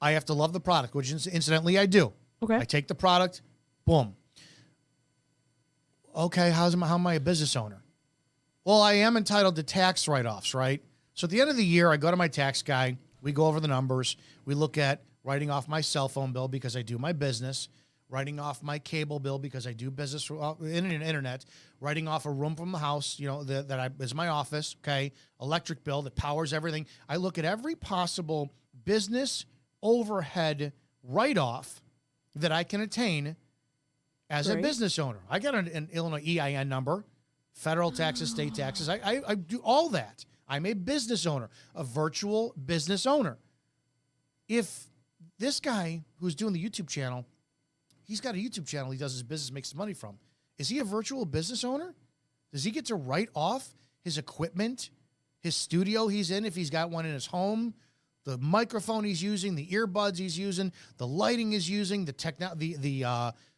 I have to love the product, which incidentally I do. Okay. I take the product, boom. Okay, how am I a business owner? Well, I am entitled to tax write-offs, right? So at the end of the year, I go to my tax guy. We go over the numbers. We look at writing off my cell phone bill because I do my business, writing off my cable bill because I do business internet, writing off a room from the house, that is my office, okay, electric bill that powers everything. I look at every possible business overhead write-off that I can attain as a business owner. I got an Illinois EIN number, federal taxes, state taxes. I do all that. I'm a business owner, a virtual business owner. If this guy who's doing the YouTube channel, he's got a YouTube channel he does his business, makes money from. Is he a virtual business owner? Does he get to write off his equipment, his studio he's in if he's got one in his home, the microphone he's using, the earbuds he's using, the lighting he's using,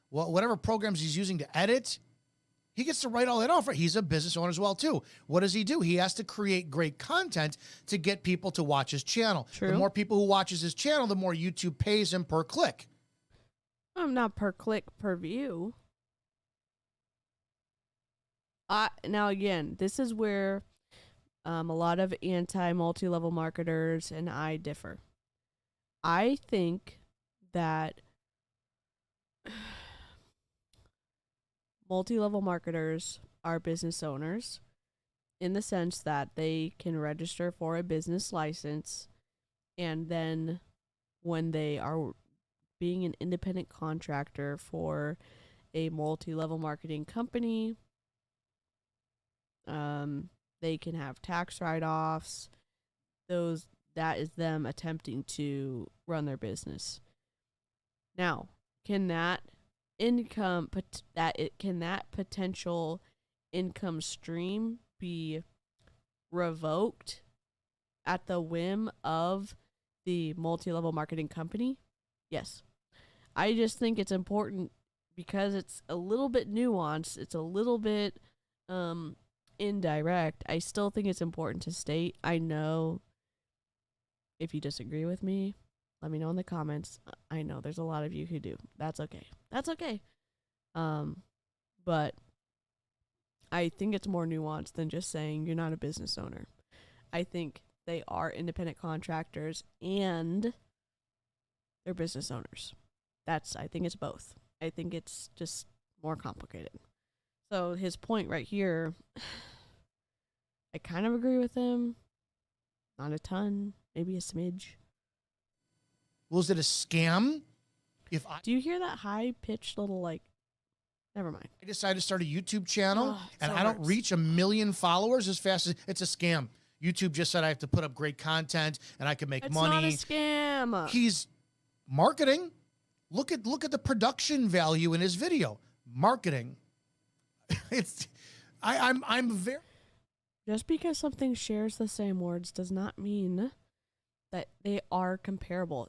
whatever programs he's using to edit? He gets to write all that off, right? He's a business owner as well, too. What does he do? He has to create great content to get people to watch his channel. True. The more people who watches his channel, the more YouTube pays him per click. Not per click, per view. Now, again, this is where a lot of anti-multi-level marketers and I differ. I think that multi-level marketers are business owners in the sense that they can register for a business license, and then when they are being an independent contractor for a multi-level marketing company, they can have tax write-offs. That is them attempting to run their business. Now, can that potential income stream be revoked at the whim of the multi-level marketing company? Yes. I just think it's important because it's a little bit nuanced. It's a little bit indirect. I still think it's important to state. I know if you disagree with me, let me know in the comments. I know there's a lot of you who do. That's okay. That's okay. But I think it's more nuanced than just saying you're not a business owner. I think they are independent contractors and they're business owners. I think it's both. I think it's just more complicated. So his point right here, I kind of agree with him. Not a ton, maybe a smidge. Was it a scam? Do you hear that high-pitched little, never mind. I decided to start a YouTube channel, and I don't reach 1 million followers as fast as... It's a scam. YouTube just said I have to put up great content, and I can make money. It's not a scam. He's marketing. Look at the production value in his video. Marketing. I'm very... Just because something shares the same words does not mean that they are comparable.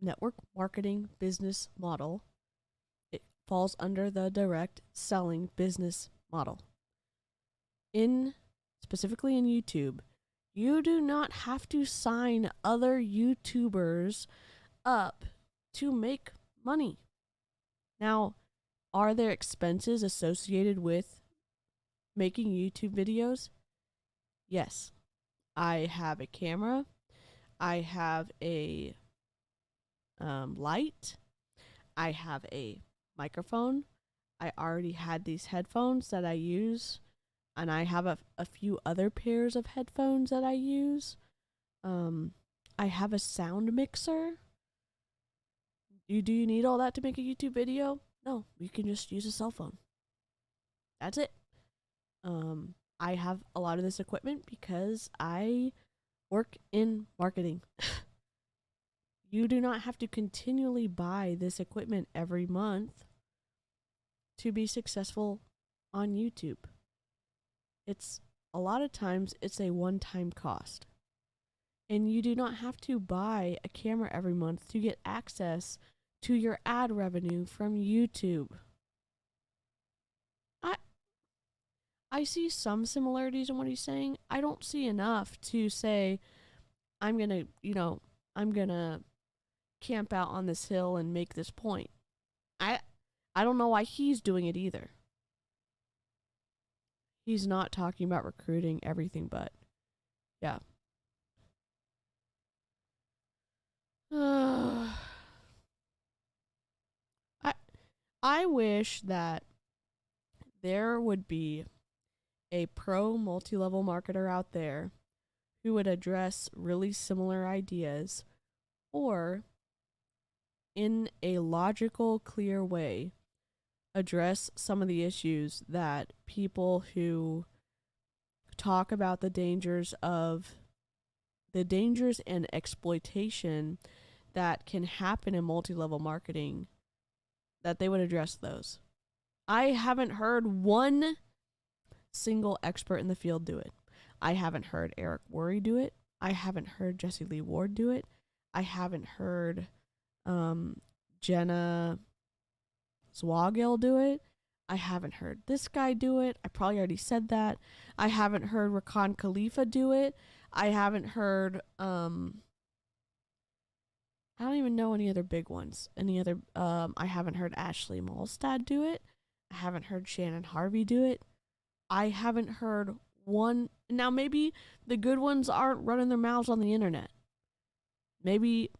Network marketing business model, it falls under the direct selling business model. Specifically in YouTube, you do not have to sign other YouTubers up to make money. Now, are there expenses associated with making YouTube videos? Yes. I have a camera. I have a light. I have a microphone. I already had these headphones that I use, and I have a few other pairs of headphones that I use. I have a sound mixer. Do you need all that to make a YouTube video? No, you can just use a cell phone. That's it. I have a lot of this equipment because I work in marketing. You do not have to continually buy this equipment every month to be successful on YouTube. It's a lot of times it's a one-time cost. And you do not have to buy a camera every month to get access to your ad revenue from YouTube. I see some similarities in what he's saying. I don't see enough to say I'm going to camp out on this hill and make this point. I don't know why he's doing it either. He's not talking about recruiting, everything but. Yeah. I wish that there would be a pro multi-level marketer out there who would address really similar ideas, or in a logical, clear way, address some of the issues that people who talk about the dangers and exploitation that can happen in multi-level marketing, that they would address those. I haven't heard one single expert in the field do it. I haven't heard Eric Worre do it. I haven't heard Jesse Lee Ward do it. I haven't heard Jenna Swagel do it. I haven't heard this guy do it. I probably already said that. I haven't heard Rakan Khalifa do it. I haven't heard I don't even know any other big ones. I haven't heard Ashley Molstad do it. I haven't heard Shannon Harvey do it. I haven't heard one. Now, maybe the good ones aren't running their mouths on the internet. Maybe,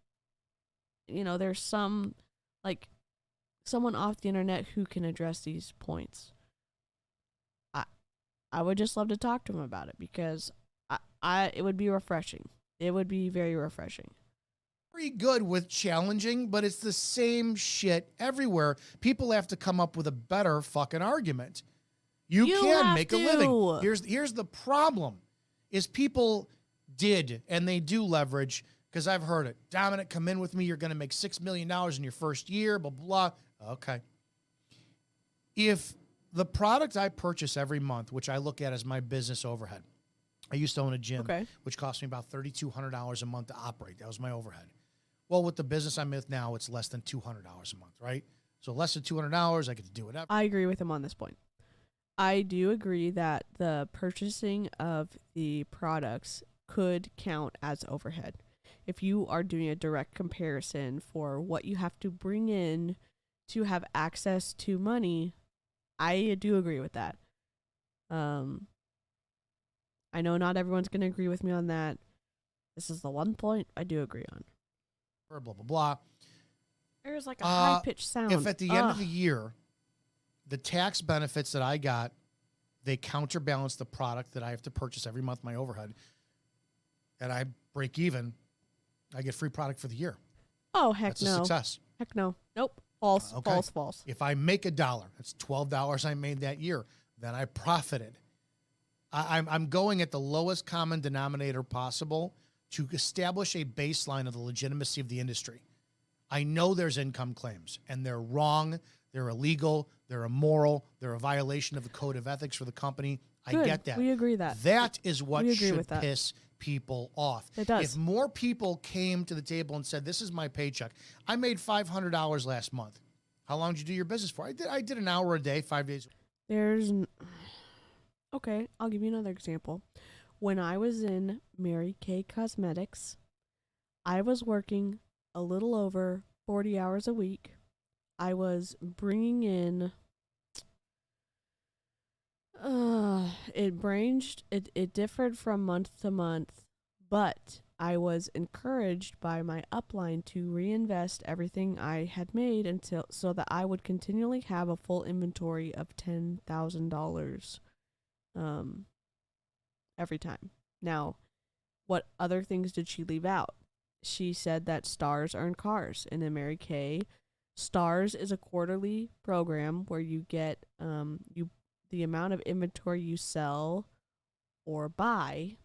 there's someone off the internet who can address these points. I would just love to talk to him about it, because it would be refreshing. It would be very refreshing. Pretty good with challenging, but it's the same shit everywhere. People have to come up with a better fucking argument. You can make a living. Here's the problem, is people did, and they do leverage, because I've heard it. Dominic, come in with me. You're going to make $6 million in your first year, blah, blah. Okay. If the product I purchase every month, which I look at as my business overhead, I used to own a gym, which cost me about $3,200 a month to operate. That was my overhead. Well, with the business I'm with now, it's less than $200 a month, right? So less than $200, I get to do whatever. I agree with him on this point. I do agree that the purchasing of the products could count as overhead. If you are doing a direct comparison for what you have to bring in to have access to money, I do agree with that. I know not everyone's going to agree with me on that. This is the one point I do agree on. Blah, blah, blah. There's like a high-pitched sound. If at the end of the year, the tax benefits that I got, they counterbalance the product that I have to purchase every month, my overhead, and I break even, I get free product for the year. Oh, heck That's no. a success. Heck no. Nope. False, false. If I make $1, that's $12 I made that year. Then I profited. I'm going at the lowest common denominator possible to establish a baseline of the legitimacy of the industry. I know there's income claims, and they're wrong, they're illegal, they're immoral, they're a violation of the code of ethics for the company. Good. I get that. We agree that. That is what should piss people off. It does. If more people came to the table and said, this is my paycheck. I made $500 last month. How long did you do your business for? I did an hour a day, 5 days. Okay, I'll give you another example. When I was in Mary Kay Cosmetics, I was working a little over 40 hours a week. I was bringing in, it differed from month to month, but I was encouraged by my upline to reinvest everything I had made so that I would continually have a full inventory of $10,000 every time. Now, what other things did she leave out? She said that stars earn cars. And in Mary Kay, stars is a quarterly program where you get the amount of inventory you sell or buy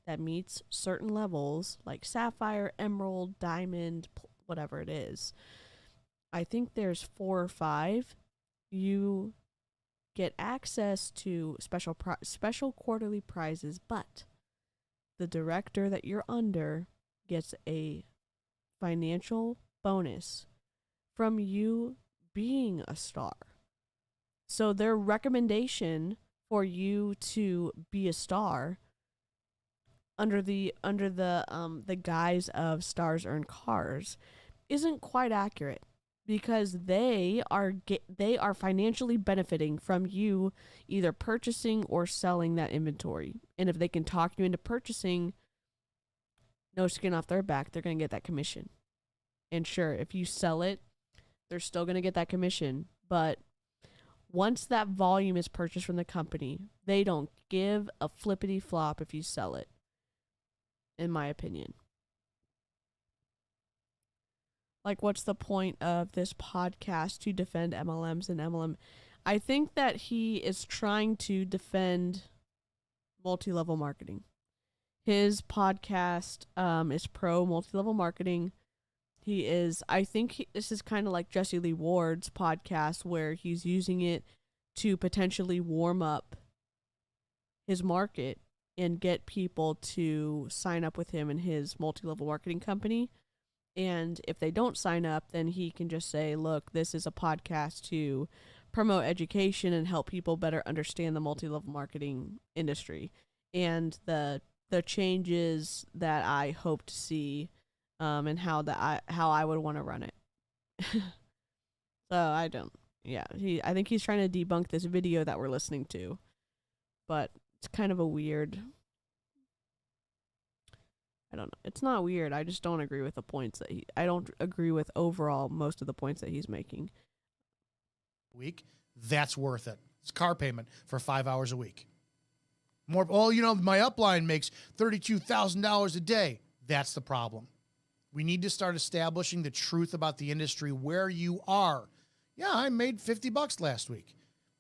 that meets certain levels, like sapphire, emerald, diamond, whatever it is. I think there's 4 or 5. You get access to special quarterly prizes, but the director that you're under gets a financial bonus from you being a star. So their recommendation for you to be a star under the guise of stars earn cars isn't quite accurate, because they are financially benefiting from you either purchasing or selling that inventory. And if they can talk you into purchasing, no skin off their back, they're going to get that commission. And sure, if you sell it, they're still going to get that commission. But once that volume is purchased from the company, they don't give a flippity flop if you sell it, in my opinion. Like, what's the point of this podcast to defend MLMs and MLM? I think that he is trying to defend multi-level marketing. His podcast is pro multi-level marketing. This is kind of like Jesse Lee Ward's podcast, where he's using it to potentially warm up his market and get people to sign up with him in his multi-level marketing company. And if they don't sign up, then he can just say, look, this is a podcast to promote education and help people better understand the multi-level marketing industry and the changes that I hope to see, and how I would want to run it. So I think he's trying to debunk this video that we're listening to, but it's kind of a weird, I don't know. It's not weird. I just don't agree with the points that I don't agree with overall most of the points that he's making. Week, that's worth it. It's car payment for 5 hours a week. More. Oh, my upline makes $32,000 a day. That's the problem. We need to start establishing the truth about the industry where you are. Yeah, I made $50 last week.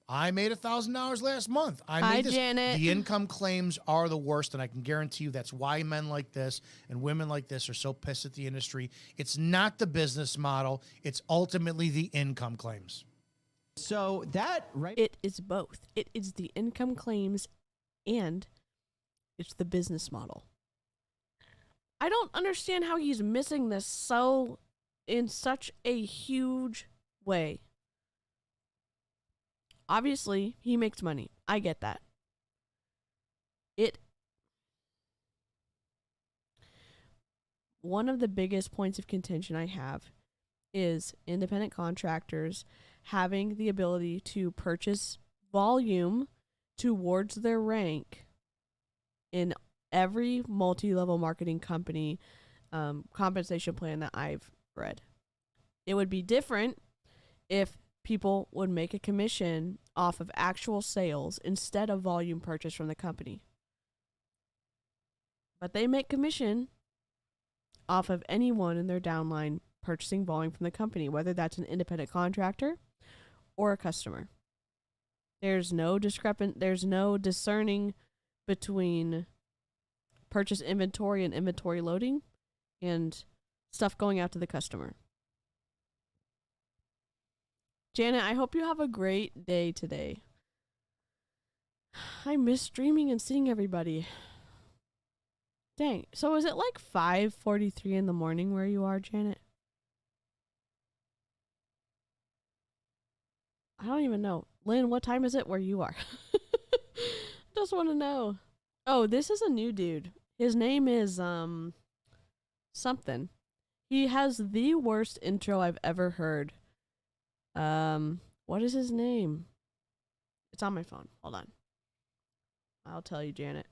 I made $1,000 last month. Hi, Janet. The income claims are the worst, and I can guarantee you that's why men like this and women like this are so pissed at the industry. It's not the business model. It's ultimately the income claims. So that, right? It is both. It is the income claims and it's the business model. I don't understand how he's missing this in such a huge way. Obviously, he makes money. I get that. One of the biggest points of contention I have is independent contractors having the ability to purchase volume towards their rank in every multi-level marketing company compensation plan that I've read. It would be different if people would make a commission off of actual sales instead of volume purchase from the company. But they make commission off of anyone in their downline purchasing volume from the company, whether that's an independent contractor or a customer. There's no discerning between purchase inventory and inventory loading and stuff going out to the customer. Janet, I hope you have a great day today. I miss streaming and seeing everybody. Dang. So is it like 5:43 in the morning where you are, Janet? I don't even know. Lynn, what time is it where you are? Just want to know. Oh, this is a new dude. His name is something. He has the worst intro I've ever heard. What is his name? It's on my phone. Hold on. I'll tell you, Janet.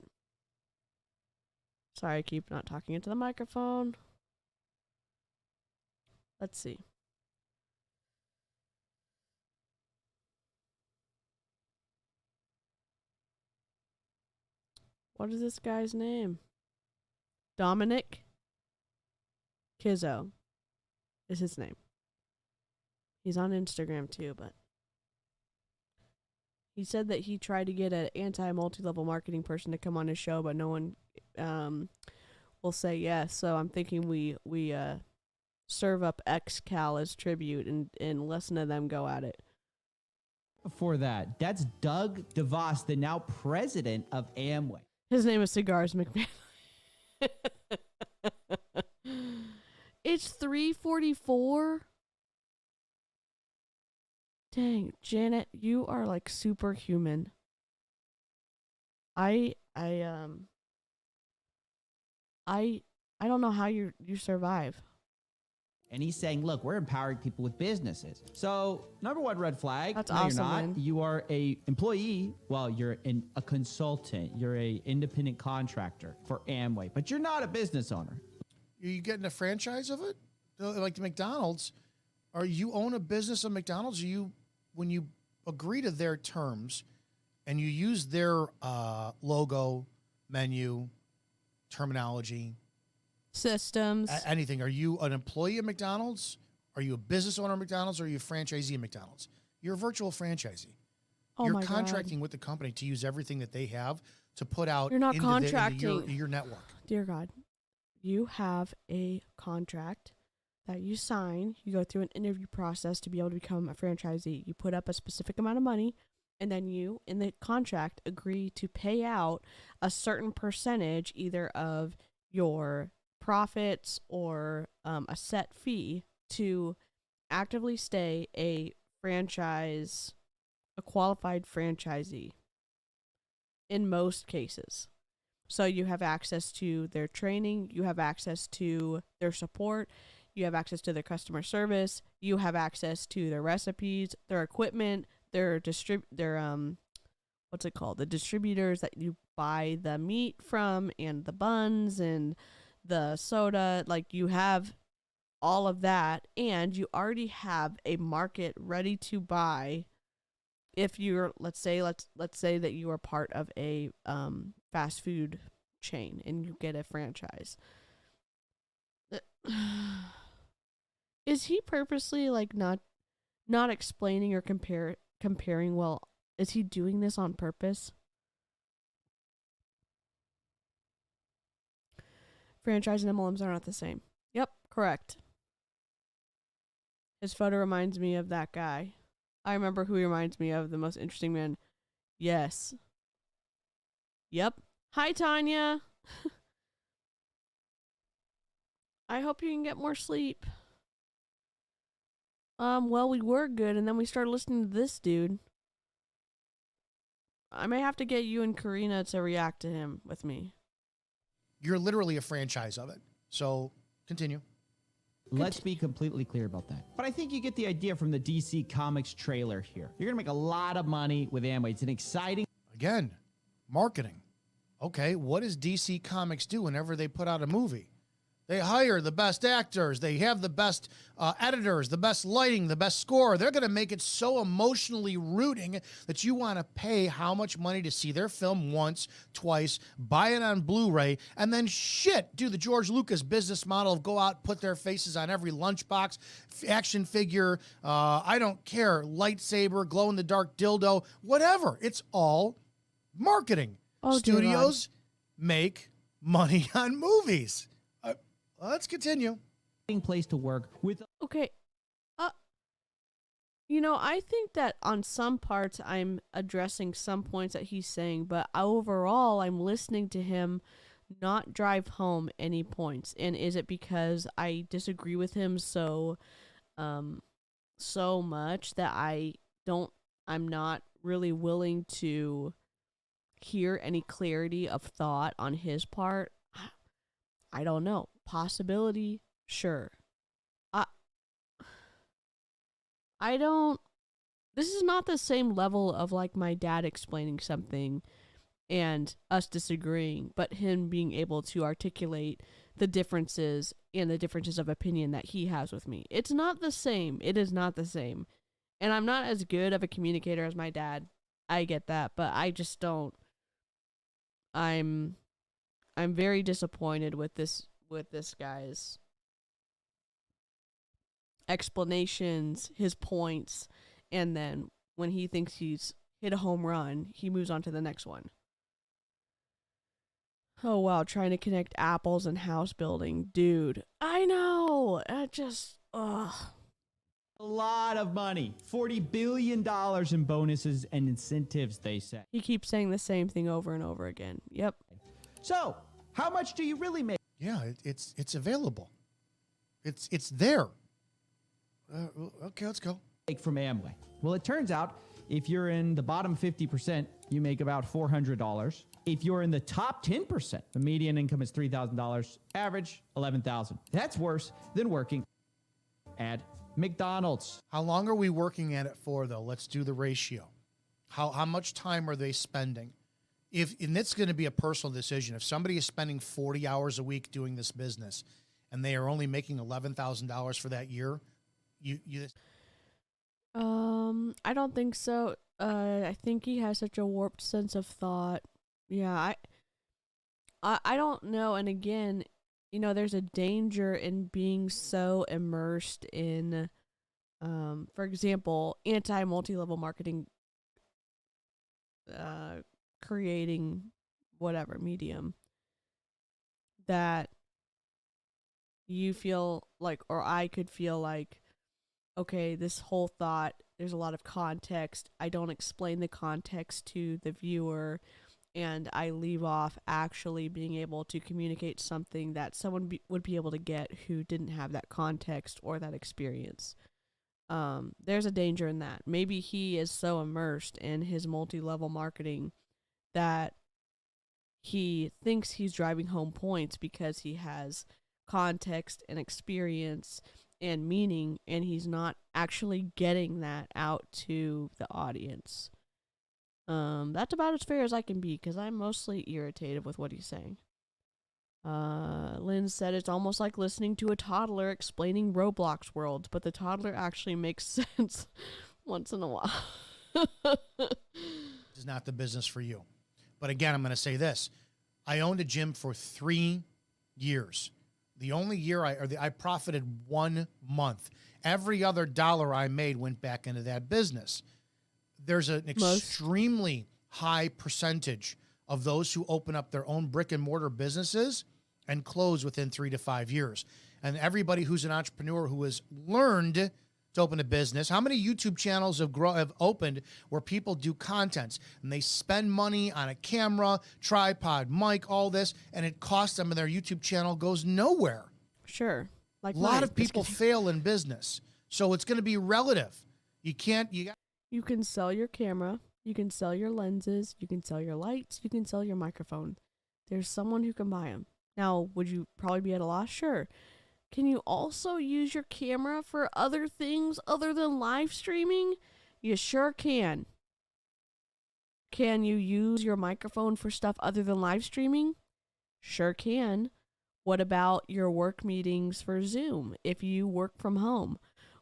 Sorry, I keep not talking into the microphone. Let's see. What is this guy's name? Dominic Kizzo is his name. He's on Instagram too, but He said that he tried to get an anti-multi-level marketing person to come on his show, but no one will say yes. So I'm thinking we serve up XCal as tribute and listen to them go at it. Before that, that's Doug DeVos, the now president of Amway. His name is Cigars McMahon. It's 3:44. Dang, Janet, you are like superhuman. I don't know how you survive. And he's saying, look, we're empowering people with businesses. So, number one red flag. That's no, awesome, you're not. man. You are a employee. Well, you're a consultant. You're a independent contractor for Amway, but you're not a business owner. Are you getting a franchise of it? Like the McDonald's, are you own a business of McDonald's? Are you, when you agree to their terms and you use their logo, menu, terminology, systems, anything, are you an employee of McDonald's? Are you a business owner of McDonald's? Or are you a franchisee of McDonald's? You're a virtual franchisee. Oh, You're my contracting God. with the company to use everything that they have to put out. You're not into contracting. your network. Dear God, you have a contract that you sign. You go through an interview process to be able to become a franchisee. You put up a specific amount of money, and then you, in the contract, agree to pay out a certain percentage, either of your profits or a set fee, to actively stay a qualified franchisee in most cases. So you have access to their training, you have access to their support, you have access to their customer service, you have access to their recipes, their equipment, their what's it called? The distributors that you buy the meat from, and the buns and the soda. Like, you have all of that, and you already have a market ready to buy. If you're, let's say that you are part of a fast food chain and you get a franchise. Is he purposely like not explaining or comparing well? Is he doing this on purpose? Franchise and MLMs are not the same. Yep, correct. His photo reminds me of that guy. I remember who he reminds me of, the most interesting man. Yes. Yep. Hi, Tanya. I hope you can get more sleep. Well, we were good, and then we started listening to this dude. I may have to get you and Karina to react to him with me. You're literally a franchise of it. So continue. Let's be completely clear about that. But I think you get the idea from the DC Comics trailer here. You're going to make a lot of money with Amway. It's an exciting... Again, marketing. Okay, what does DC Comics do whenever they put out a movie? They hire the best actors. They have the best editors, the best lighting, the best score. They're going to make it so emotionally rooting that you want to pay how much money to see their film once, twice, buy it on Blu-ray, and then do the George Lucas business model of go out, put their faces on every lunchbox, action figure, I don't care, lightsaber, glow-in-the-dark dildo, whatever. It's all marketing. Oh, Studios make money on movies. Let's continue. Place to work with. Okay. I think that on some parts I'm addressing some points that he's saying, but overall I'm listening to him not drive home any points. And is it because I disagree with him so much that I'm not really willing to hear any clarity of thought on his part? I don't know. Possibility, sure. I don't. This is not the same level of like my dad explaining something and us disagreeing, but him being able to articulate the differences and the differences of opinion that he has with me. It's not the same. It is not the same. And I'm not as good of a communicator as my dad. I get that, but I just don't. I'm very disappointed with this guy's explanations, his points, and then when he thinks he's hit a home run, he moves on to the next one. Oh, wow, trying to connect apples and house building. Dude, I know. Ugh. A lot of money. $40 billion in bonuses and incentives, they say. He keeps saying the same thing over and over again. Yep. So, how much do you really make? Yeah, it's available. It's there. Okay, let's go. From Amway. Well, it turns out if you're in the bottom 50%, you make about $400. If you're in the top 10%, the median income is $3,000, average $11,000. That's worse than working at McDonald's. How long are we working at it for, though? Let's do the ratio. How much time are they spending? And it's going to be a personal decision. If somebody is spending 40 hours a week doing this business and they are only making $11,000 for that year, I don't think so. I think he has such a warped sense of thought. Yeah, I don't know. And again, there's a danger in being so immersed in, for example, multi-level marketing, creating whatever medium that you feel like, or I could feel like, okay, this whole thought, there's a lot of context. I don't explain the context to the viewer, and I leave off actually being able to communicate something that someone would be able to get who didn't have that context or that experience. There's a danger in that. Maybe he is so immersed in his multi-level marketing that he thinks he's driving home points because he has context and experience and meaning, and he's not actually getting that out to the audience. That's about as fair as I can be, because I'm mostly irritated with what he's saying. Lynn said it's almost like listening to a toddler explaining Roblox worlds, but the toddler actually makes sense once in a while. This is not the business for you. But again, I'm going to say this. I owned a gym for 3 years. The only year I profited 1 month. Every other dollar I made went back into that business. There's an extremely high percentage of those who open up their own brick and mortar businesses and close within 3 to 5 years. And everybody who's an entrepreneur who has learned to open a business, how many YouTube channels have opened where people do content and they spend money on a camera, tripod, mic, all this, and it costs them and their YouTube channel goes nowhere. Sure. Like a lot of people fail in business. So it's going to be relative. You can sell your camera, you can sell your lenses, you can sell your lights, you can sell your microphone. There's someone who can buy them. Now, would you probably be at a loss? Sure. Can you also use your camera for other things other than live streaming? You sure can. Can you use your microphone for stuff other than live streaming? Sure can. What about your work meetings for Zoom if you work from home?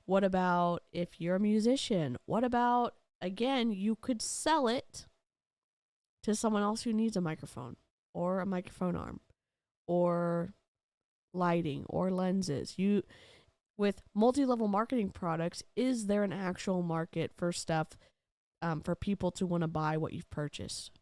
What about if you're a musician? What about, again, you could sell it to someone else who needs a microphone or a microphone arm or lighting or lenses. With multi-level marketing products, is there an actual market for stuff for people to want to buy what you've purchased?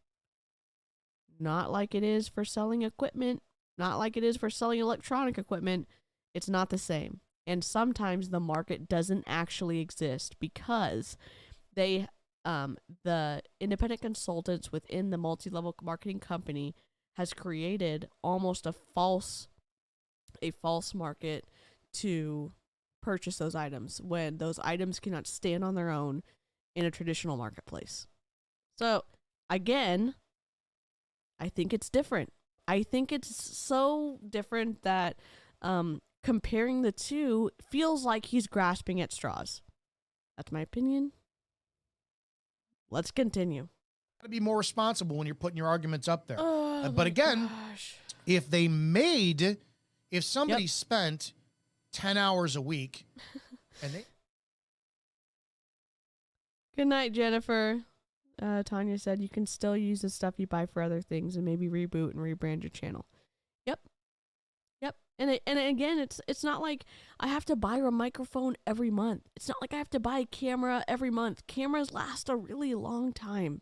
Not like it is for selling equipment, not like it is for selling electronic equipment. It's not the same. And sometimes the market doesn't actually exist because the independent consultants within the multi-level marketing company has created almost a false market to purchase those items when those items cannot stand on their own in a traditional marketplace. So again, I think it's different. I think it's so different that comparing the two feels like he's grasping at straws. That's my opinion. Let's continue. Got to be more responsible when you're putting your arguments up there. But again, if somebody spent 10 hours a week and they... Good night, Jennifer. Tanya said you can still use the stuff you buy for other things and maybe reboot and rebrand your channel. Yep. And again, it's not like I have to buy a microphone every month. It's not like I have to buy a camera every month. Cameras last a really long time.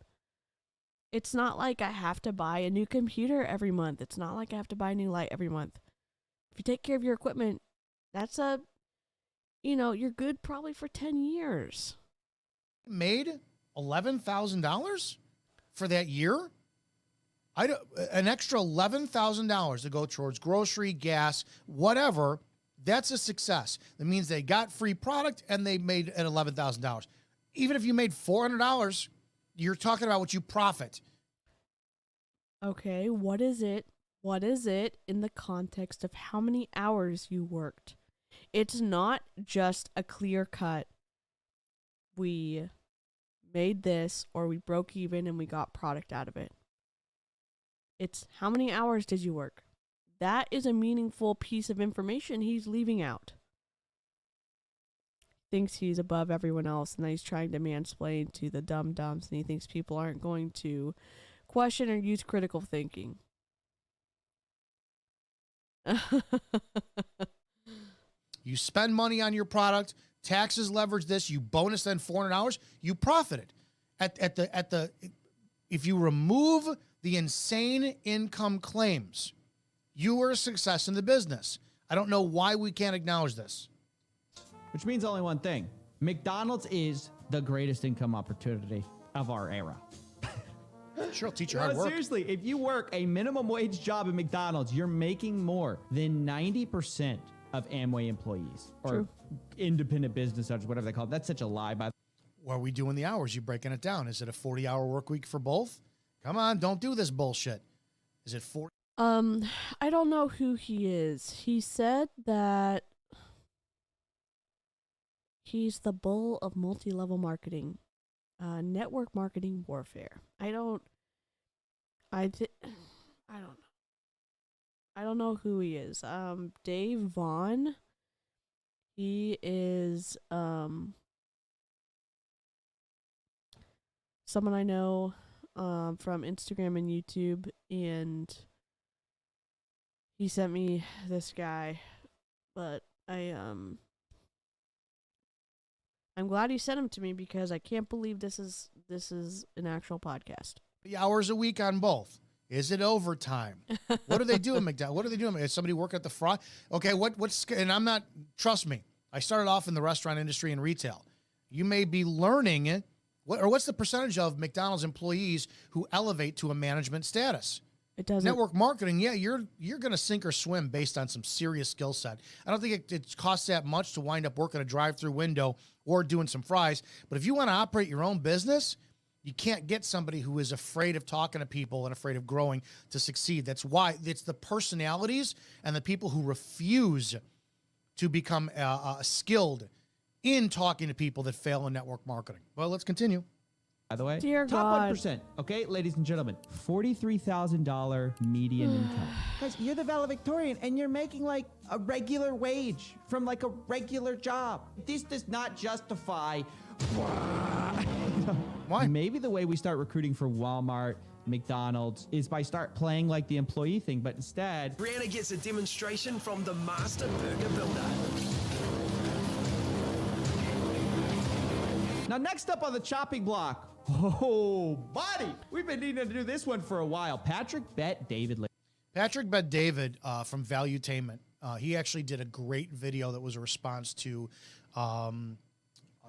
It's not like I have to buy a new computer every month. It's not like I have to buy a new light every month. If you take care of your equipment, that's you're good probably for 10 years. Made $11,000 for that year? An extra $11,000 to go towards grocery, gas, whatever. That's a success. That means they got free product and they made an $11,000. Even if you made $400, you're talking about what you profit. Okay, what is it? What is it in the context of how many hours you worked? It's not just a clear cut. We made this or we broke even and we got product out of it. It's how many hours did you work? That is a meaningful piece of information he's leaving out. Thinks he's above everyone else and that he's trying to mansplain to the dum-dums and he thinks people aren't going to question or use critical thinking. You spend money on your product, taxes leverage this, you bonus then $400, you profited. If you remove the insane income claims, you were a success in the business. I don't know why we can't acknowledge this. Which means only one thing. McDonald's is the greatest income opportunity of our era. Sure, it'll teach you hard work. Seriously, if you work a minimum wage job at McDonald's, you're making more than 90% of Amway employees or True. independent business owners, whatever they call it. That's such a lie. What are we doing the hours? You breaking it down? Is it a 40-hour work week for both? Come on, don't do this bullshit. Is it 40? I don't know who he is. He said that he's the bull of multi-level marketing, network marketing warfare. I don't know who he is. Dave Vaughn. He is someone I know from Instagram and YouTube, and he sent me this guy, but I'm glad he sent him to me because I can't believe this is an actual podcast. Hours a week on both. Is it overtime? What do they do at McDonald's? What are they doing? Is somebody working at the front? Okay, and I'm not, trust me, I started off in the restaurant industry and retail. You may be learning what's the percentage of McDonald's employees who elevate to a management status? It doesn't. Network marketing, yeah, you're going to sink or swim based on some serious skill set. I don't think it costs that much to wind up working a drive-through window or doing some fries. But if you want to operate your own business, you can't get somebody who is afraid of talking to people and afraid of growing to succeed. That's why it's the personalities and the people who refuse to become skilled in talking to people that fail in network marketing. Well, let's continue. By the way, Dear top God. 1%, okay, ladies and gentlemen, $43,000 median income. Guys, you're the valedictorian, and you're making like a regular wage from like a regular job. This does not justify. Why? Maybe the way we start recruiting for Walmart, McDonald's, is by start playing like the employee thing, but instead, Brianna gets a demonstration from the master burger builder. Now, next up on the chopping block, oh, buddy, we've been needing to do this one for a while. Patrick Bet David. Patrick Bet David from Valuetainment. He actually did a great video that was a response to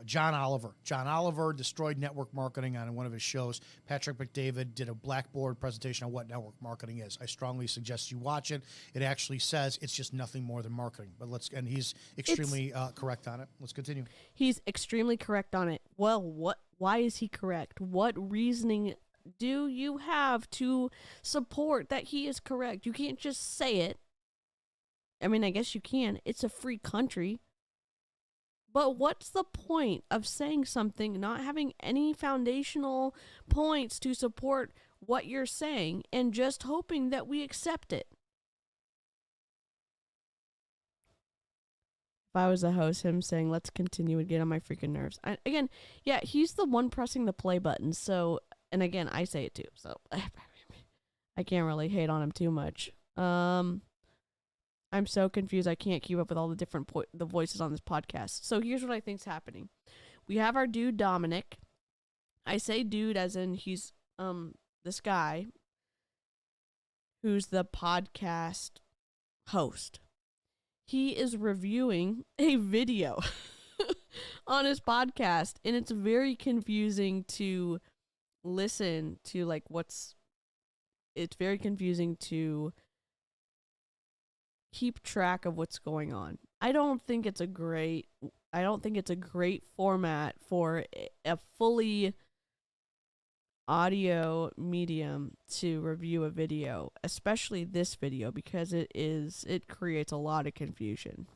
John Oliver. John Oliver destroyed network marketing on one of his shows. Patrick McDavid did a blackboard presentation on what network marketing is. I strongly suggest you watch it. It actually says it's just nothing more than marketing. And he's extremely correct on it. Let's continue. He's extremely correct on it. Well, why is he correct? What reasoning do you have to support that he is correct? You can't just say it. I mean, I guess you can. It's a free country. But what's the point of saying something, not having any foundational points to support what you're saying, and just hoping that we accept it? If I was the host, him saying, let's continue, would get on my freaking nerves. Again, yeah, he's the one pressing the play button. So, and again, I say it too. So I can't really hate on him too much. I'm so confused. I can't keep up with all the different the voices on this podcast. So here's what I think's happening. We have our dude Dominic. I say dude as in he's this guy who's the podcast host. He is reviewing a video on his podcast, and it's very confusing to listen to, like, it's very confusing to keep track of what's going on. I don't think it's a great format for a fully audio medium to review a video, especially this video, because it creates a lot of confusion.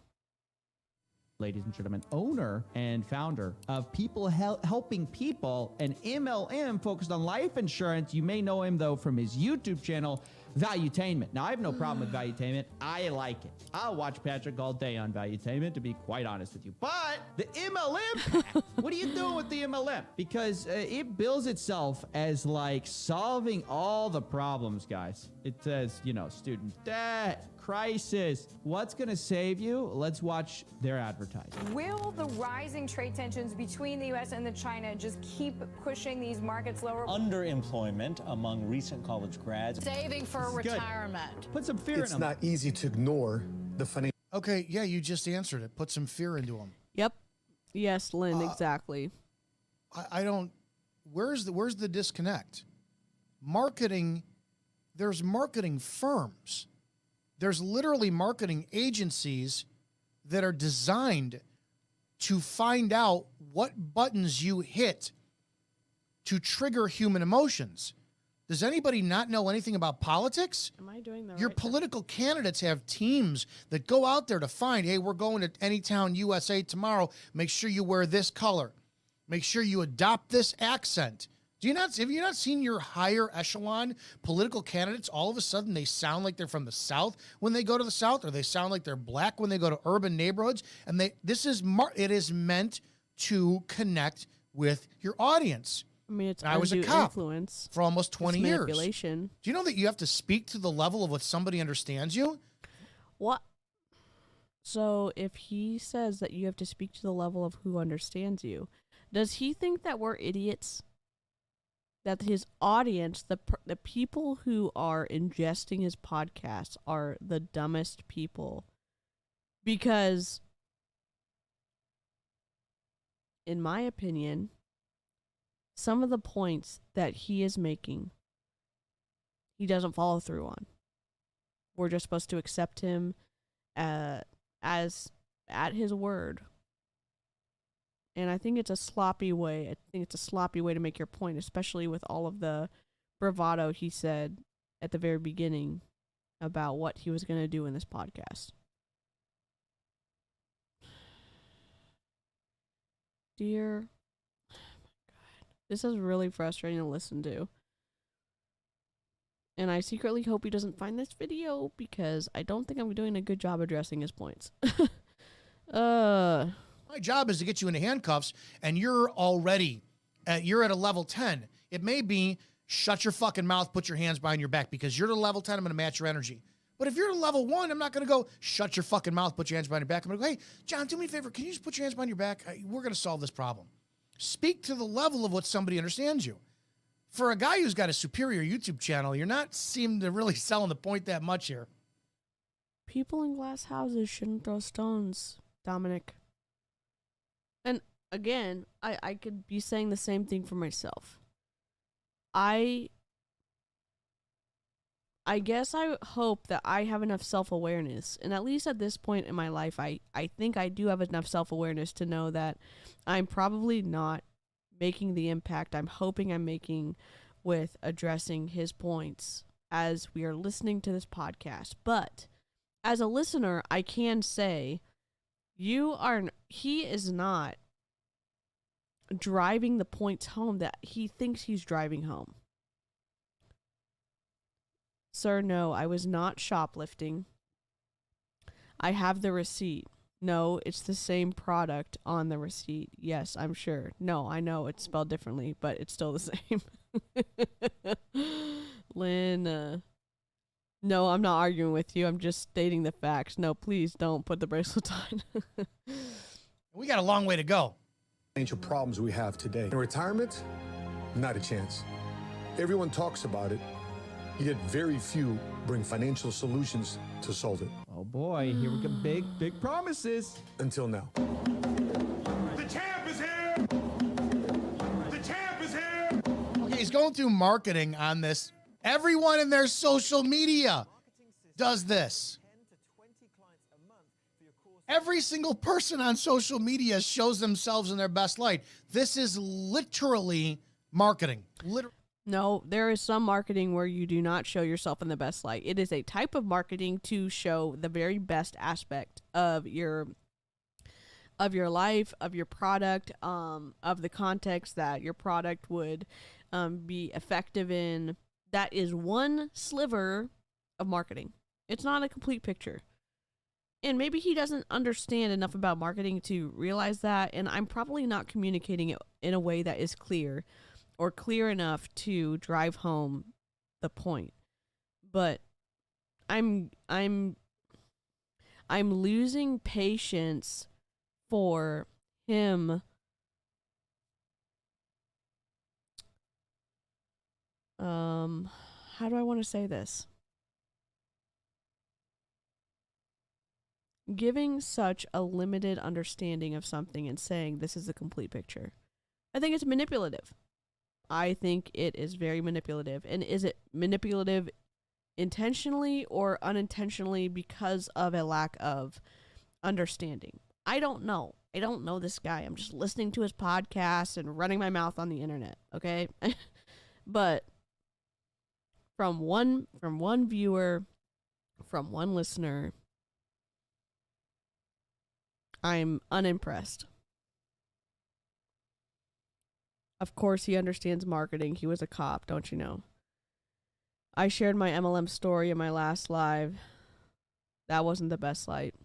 Ladies and gentlemen, owner and founder of People Helping People, an MLM focused on life insurance. You may know him, though, from his YouTube channel, Valuetainment. Now, I have no problem with Valuetainment. I like it. I'll watch Patrick all day on Valuetainment, to be quite honest with you. But the MLM path, what are you doing with the MLM? Because it bills itself as like solving all the problems, guys. It says, student debt, crisis. What's going to save you? Let's watch their advertising. Will the rising trade tensions between the U.S. and China just keep pushing these markets lower? Underemployment among recent college grads. Saving for retirement. Put some fear in them. It's not easy to ignore the financial. Okay, yeah, you just answered it. Put some fear into them. Yep. Yes, Lynn, exactly. I don't. Where's the disconnect? Marketing. There's marketing firms. There's literally marketing agencies that are designed to find out what buttons you hit to trigger human emotions. Does anybody not know anything about politics? Am I doing that? Your political candidates have teams that go out there to find, hey, we're going to Anytown, USA tomorrow. Make sure you wear this color. Make sure you adopt this accent. Have you not seen your higher echelon political candidates? All of a sudden, they sound like they're from the South when they go to the South, or they sound like they're black when they go to urban neighborhoods. And it is meant to connect with your audience. I mean, it's I was a cop influence for almost 20 years. Manipulation. Do you know that you have to speak to the level of what somebody understands you? What? So if he says that you have to speak to the level of who understands you, does he think that we're idiots? That his audience, the people who are ingesting his podcast, are the dumbest people? Because, in my opinion, some of the points that he is making, he doesn't follow through on. We're just supposed to accept him as at his word. And I think it's a sloppy way. I think it's a sloppy way to make your point, especially with all of the bravado he said at the very beginning about what he was going to do in this podcast. Dear, oh my God, this is really frustrating to listen to. And I secretly hope he doesn't find this video, because I don't think I'm doing a good job addressing his points. My job is to get you into handcuffs, and you're already you're at a level 10. It may be shut your fucking mouth, put your hands behind your back, because you're at a level 10. I'm going to match your energy. But if you're at a level 1, I'm not going to go shut your fucking mouth, put your hands behind your back. I'm going to go, hey, John, do me a favor. Can you just put your hands behind your back? We're going to solve this problem. Speak to the level of what somebody understands you. For a guy who's got a superior YouTube channel, you're not seem to really selling the point that much here. People in glass houses shouldn't throw stones, Dominic. And again, I could be saying the same thing for myself. I guess I hope that I have enough self-awareness, and at least at this point in my life, I think I do have enough self-awareness to know that I'm probably not making the impact I'm hoping I'm making with addressing his points as we are listening to this podcast. But as a listener, I can say he is not driving the points home that he thinks he's driving home. Sir, no, I was not shoplifting. I have the receipt. No, it's the same product on the receipt. Yes, I'm sure. No, I know it's spelled differently, but it's still the same. Lynn, No, I'm not arguing with you. I'm just stating the facts. No, please don't put the bracelets on. We got a long way to go. Financial problems we have today. In retirement, not a chance. Everyone talks about it, yet very few bring financial solutions to solve it. Oh boy, here we go. Big promises. Until now. The champ is here! The champ is here! Okay, he's going through marketing on this. Everyone in their social media does this. Every single person on social media shows themselves in their best light. This is literally marketing. No, there is some marketing where you do not show yourself in the best light. It is a type of marketing to show the very best aspect of your life, of your product, of the context that your product would be effective in. That is one sliver of marketing. It's not a complete picture. And maybe he doesn't understand enough about marketing to realize that, and I'm probably not communicating it in a way that is clear or clear enough to drive home the point. But I'm losing patience for him how do I want to say this? Giving such a limited understanding of something and saying this is the complete picture. I think it's manipulative. I think it is very manipulative. And is it manipulative intentionally or unintentionally because of a lack of understanding? I don't know. I don't know this guy. I'm just listening to his podcast and running my mouth on the internet, okay? But from one viewer, from one listener, I'm unimpressed. Of course, he understands marketing. He was a cop, don't you know? I shared my MLM story in my last live. That wasn't the best light.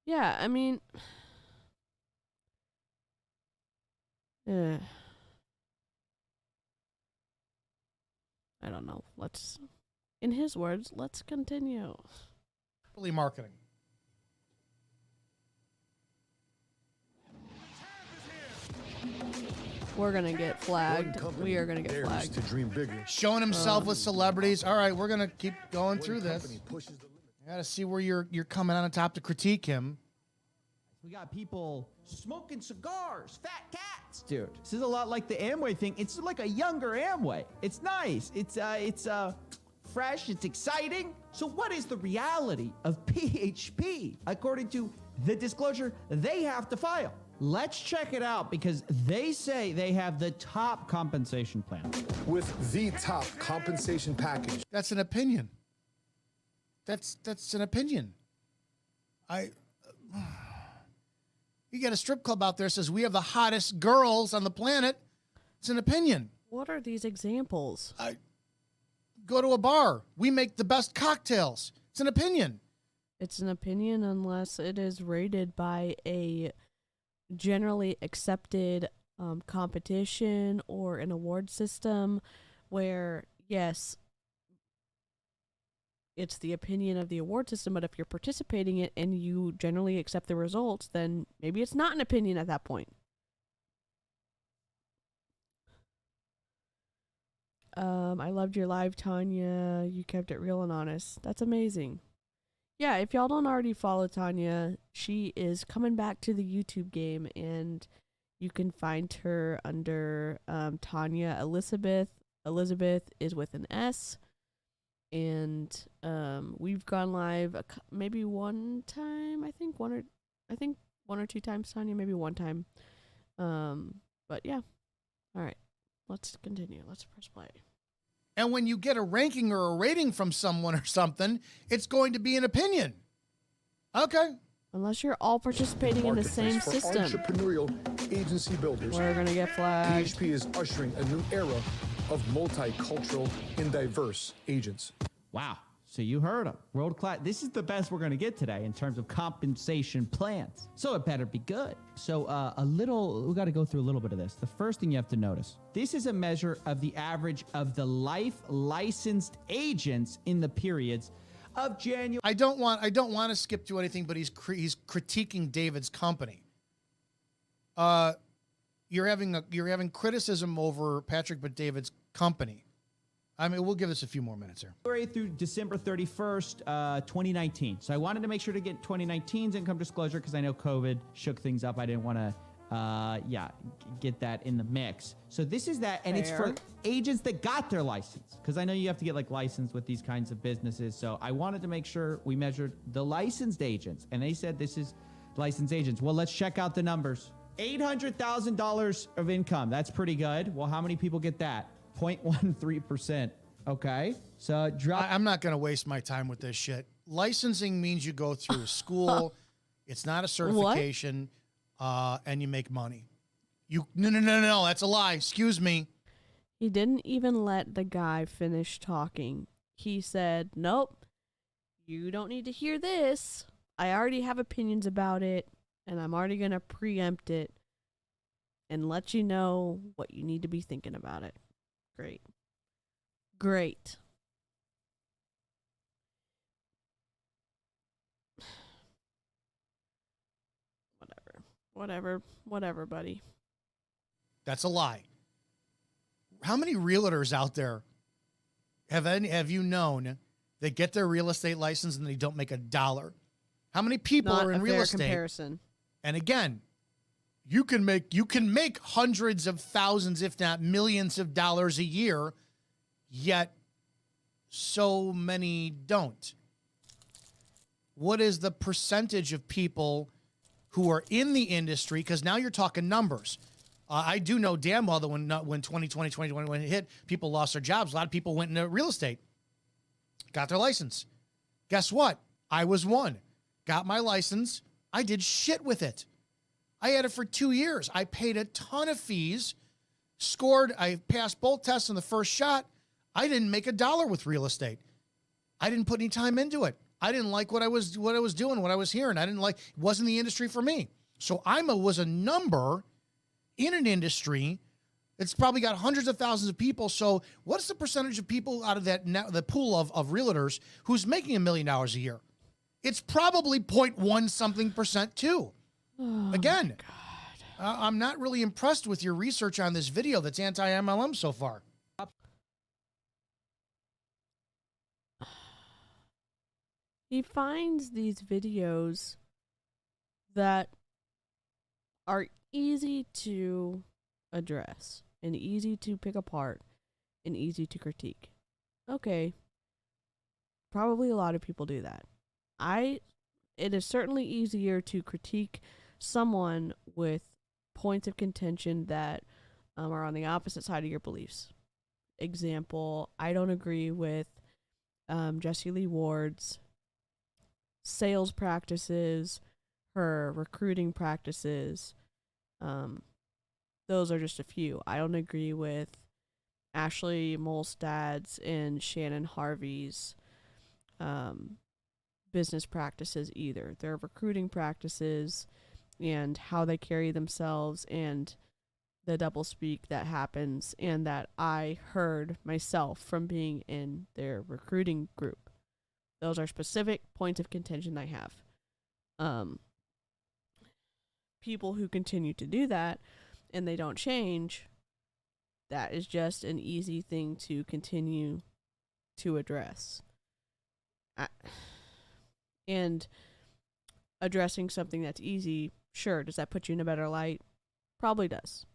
Yeah, I mean... I don't know. In his words, let's continue. Really marketing. We're going to get flagged. We are going to get flagged. To dream bigger. Showing himself with celebrities. All right, we're going to keep going through this. I got to see where you're coming on top to critique him. We got people smoking cigars, fat cats, dude. This is a lot like the Amway thing. It's like a younger Amway. It's nice. It's fresh. It's exciting. So what is the reality of PHP? According to the disclosure they have to file. Let's check it out because they say they have the top compensation plan. With the top compensation package. That's an opinion. That's an opinion. You got a strip club out there that says we have the hottest girls on the planet. It's an opinion. What are these examples? Go to a bar. We make the best cocktails. It's an opinion. It's an opinion unless it is rated by a generally accepted competition or an award system where, yes, it's the opinion of the award system, but if you're participating in it and you generally accept the results, then maybe it's not an opinion at that point. I loved your live, Tanya. You kept it real and honest. That's amazing. Yeah, if y'all don't already follow Tanya, she is coming back to the YouTube game, and you can find her under Tanya Elizabeth. Elizabeth is with an S. And we've gone live maybe one time, I think one or two times, Tanya, maybe one time. But yeah. All right. Let's continue. Let's press play. And when you get a ranking or a rating from someone or something, it's going to be an opinion. Okay. Unless you're all participating in the same system. Entrepreneurial agency builders. We're going to get flagged. PHP is ushering a new era of multicultural and diverse agents. Wow. So you heard them. World class. This is the best we're going to get today in terms of compensation plans. So it better be good. So we got to go through a little bit of this. The first thing you have to notice, this is a measure of the average of the life licensed agents in the periods of January. I don't want to skip to anything, but he's critiquing David's company. You're having criticism over Patrick but David's company. I mean, we'll give this a few more minutes here. January through December 31st, 2019. So I wanted to make sure to get 2019's income disclosure because I know COVID shook things up. I didn't want to, get that in the mix. So this is that, and it's for agents that got their license because I know you have to get like licensed with these kinds of businesses. So I wanted to make sure we measured the licensed agents, and they said this is licensed agents. Well, let's check out the numbers. $800,000 of income. That's pretty good. Well, how many people get that? 0.13%. Okay. So I'm not going to waste my time with this shit. Licensing means you go through a school. It's not a certification. And you make money. No. That's a lie. Excuse me. He didn't even let the guy finish talking. He said, nope, you don't need to hear this. I already have opinions about it, and I'm already going to preempt it and let you know what you need to be thinking about it. Great. Whatever, buddy. That's a lie. How many realtors out there have you known that get their real estate license and they don't make $1? How many people are in real estate? Comparison. And again, you can make hundreds of thousands, if not millions of dollars a year, yet so many don't. What is the percentage of people who are in the industry? Because now you're talking numbers. I do know damn well that when 2020 hit, people lost their jobs. A lot of people went into real estate, got their license. Guess what? I was one. Got my license. I did shit with it. I had it for 2 years. I paid a ton of fees, scored. I passed both tests in the first shot. I didn't make $1 with real estate. I didn't put any time into it. I didn't like what I was doing, what I was hearing. It wasn't the industry for me. So was a number in an industry that's probably got hundreds of thousands of people. So what's the percentage of people out of the pool of realtors who's making $1 million a year? It's probably 0.1 something percent too. Again, I'm not really impressed with your research on this video that's anti-MLM so far. He finds these videos that are easy to address and easy to pick apart and easy to critique. Okay. Probably a lot of people do that. It is certainly easier to critique someone with points of contention that are on the opposite side of your beliefs. Example, I don't agree with Jessie Lee Ward's sales practices, her recruiting practices. Those are just a few. I don't agree with Ashley Molstad's and Shannon Harvey's business practices either. Their recruiting practices and how they carry themselves and the doublespeak that happens and that I heard myself from being in their recruiting group. Those are specific points of contention I have. People who continue to do that and they don't change, that is just an easy thing to continue to address. And addressing something that's easy, sure, does that put you in a better light? Probably does.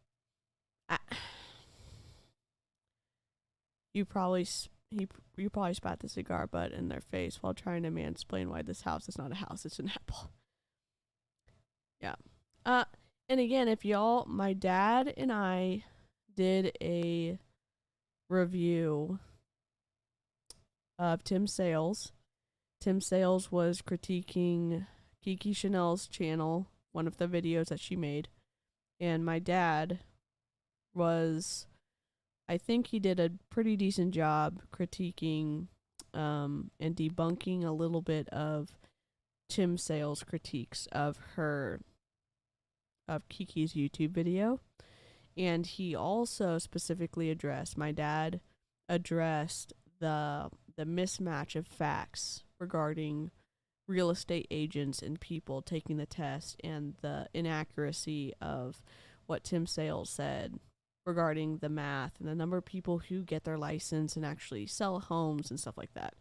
You probably spat the cigar butt in their face while trying to mansplain why this house is not a house, it's an apple. Yeah. And again, my dad and I did a review of Tim Sales. Tim Sales was critiquing Kiki Chanel's channel, one of the videos that she made. And my dad I think he did a pretty decent job critiquing and debunking a little bit of Tim Sale's critiques of Kiki's YouTube video. And he also specifically addressed, my dad addressed the mismatch of facts regarding real estate agents and people taking the test and the inaccuracy of what Tim Sale said regarding the math and the number of people who get their license and actually sell homes and stuff like that.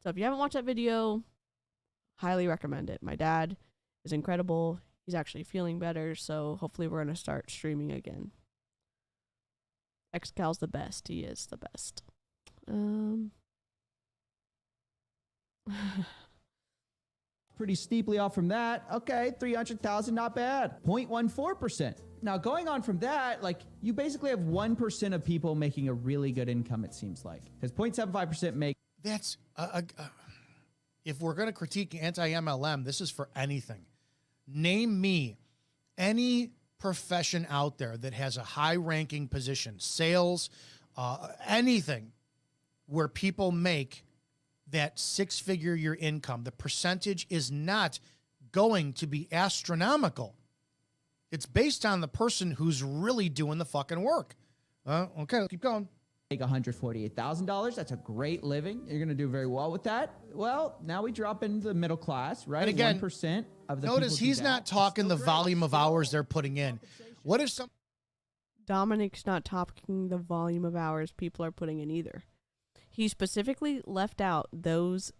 So if you haven't watched that video, highly recommend it. My dad is incredible. He's actually feeling better, so hopefully we're going to start streaming again. Excal's the best. He is the best. Pretty steeply off from that. Okay, 300,000, not bad. 0.14%. Now, going on from that, like, you basically have 1% of people making a really good income, it seems like. Because 0.75% make... That's... if we're going to critique anti-MLM, this is for anything. Name me any profession out there that has a high-ranking position, sales, anything, where people make that six-figure year income. The percentage is not going to be astronomical. It's based on the person who's really doing the fucking work. Okay, let's keep going. Make $148,000. That's a great living. You're going to do very well with that. Well, now we drop into the middle class, right? And again, 1% of the notice he's not talking the volume of hours they're putting in. What if some... Dominic's not talking the volume of hours people are putting in either. He specifically left out those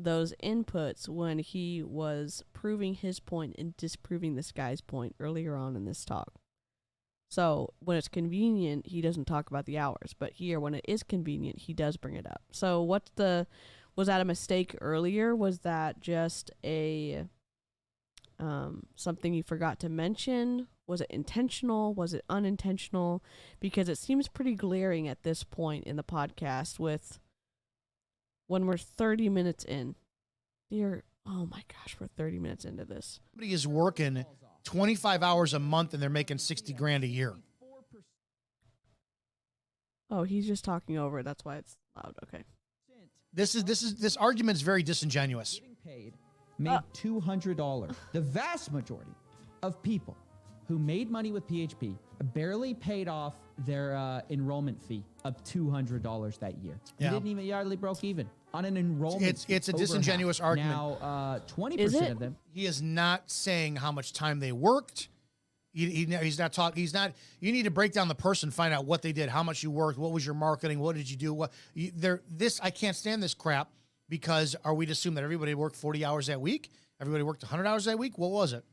inputs when he was proving his point and disproving this guy's point earlier on in this talk. So when it's convenient, he doesn't talk about the hours, but here when it is convenient, he does bring it up. So was that a mistake earlier? Was that just a something you forgot to mention? Was it intentional? Was it unintentional? Because it seems pretty glaring at this point in the podcast when we're 30 minutes in. Oh my gosh, we're 30 minutes into this. Somebody is working 25 hours a month and they're making 60 grand a year. Oh, he's just talking over it. That's why it's loud. Okay. This argument is very disingenuous. Made $200. The vast majority of people who made money with PHP barely paid off their enrollment fee of $200 that year. Yeah. He didn't even hardly broke even on an enrollment. It's a disingenuous argument. Now, 20% of them. He is not saying how much time they worked. He's not talking. He's not. You need to break down the person, find out what they did, how much you worked, what was your marketing, what did you do. I can't stand this crap. Because are we to assume that everybody worked 40 hours that week? Everybody worked 100 hours that week? What was it?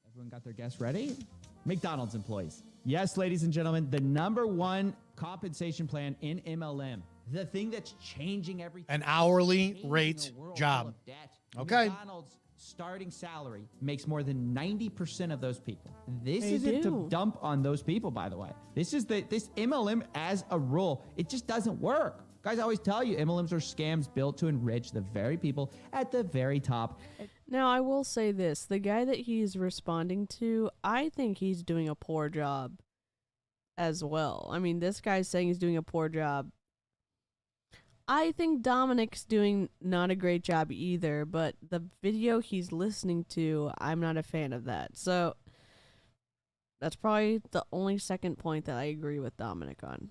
Everyone got their guests ready? McDonald's employees. Yes, ladies and gentlemen, the number one compensation plan in MLM. The thing that's changing everything. An hourly rate job. Okay. McDonald's starting salary makes more than 90% of those people. This isn't to dump on those people, by the way. This MLM as a rule, it just doesn't work. Guys, I always tell you, MLMs are scams built to enrich the very people at the very top. Now, I will say this. The guy that he's responding to, I think he's doing a poor job as well. I mean, this guy's saying he's doing a poor job. I think Dominic's doing not a great job either, but the video he's listening to, I'm not a fan of that. So that's probably the only second point that I agree with Dominic on.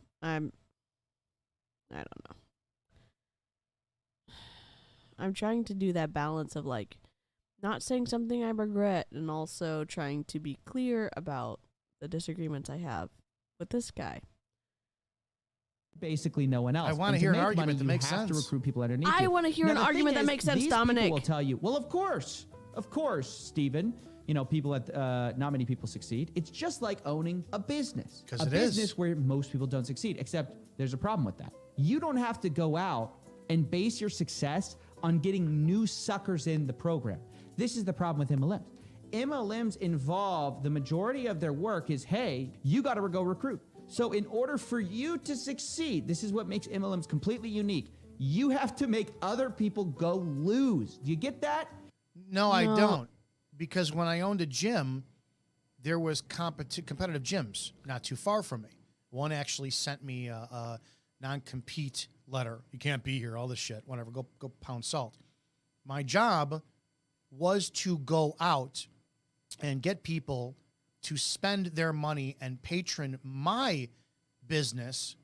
I don't know. I'm trying to do that balance of like not saying something I regret and also trying to be clear about the disagreements I have with this guy. Basically no one else. I want to hear an argument that makes sense. You have to recruit people underneath you. I want to hear an argument that makes sense, Dominic. People will tell you, well, of course, Stephen. You know, people not many people succeed. It's just like owning a business. Because it is. A business where most people don't succeed, except there's a problem with that. You don't have to go out and base your success on getting new suckers in the program. This is the problem with MLMs. MLMs involve the majority of their work is, hey, you got to go recruit. So in order for you to succeed, this is what makes MLMs completely unique. You have to make other people go lose. Do you get that? No, I don't. Because when I owned a gym, there was competitive gyms not too far from me. One actually sent me a non-compete letter. You can't be here, all this shit, whatever. Go pound salt. My job was to go out and get people to spend their money and patron my business.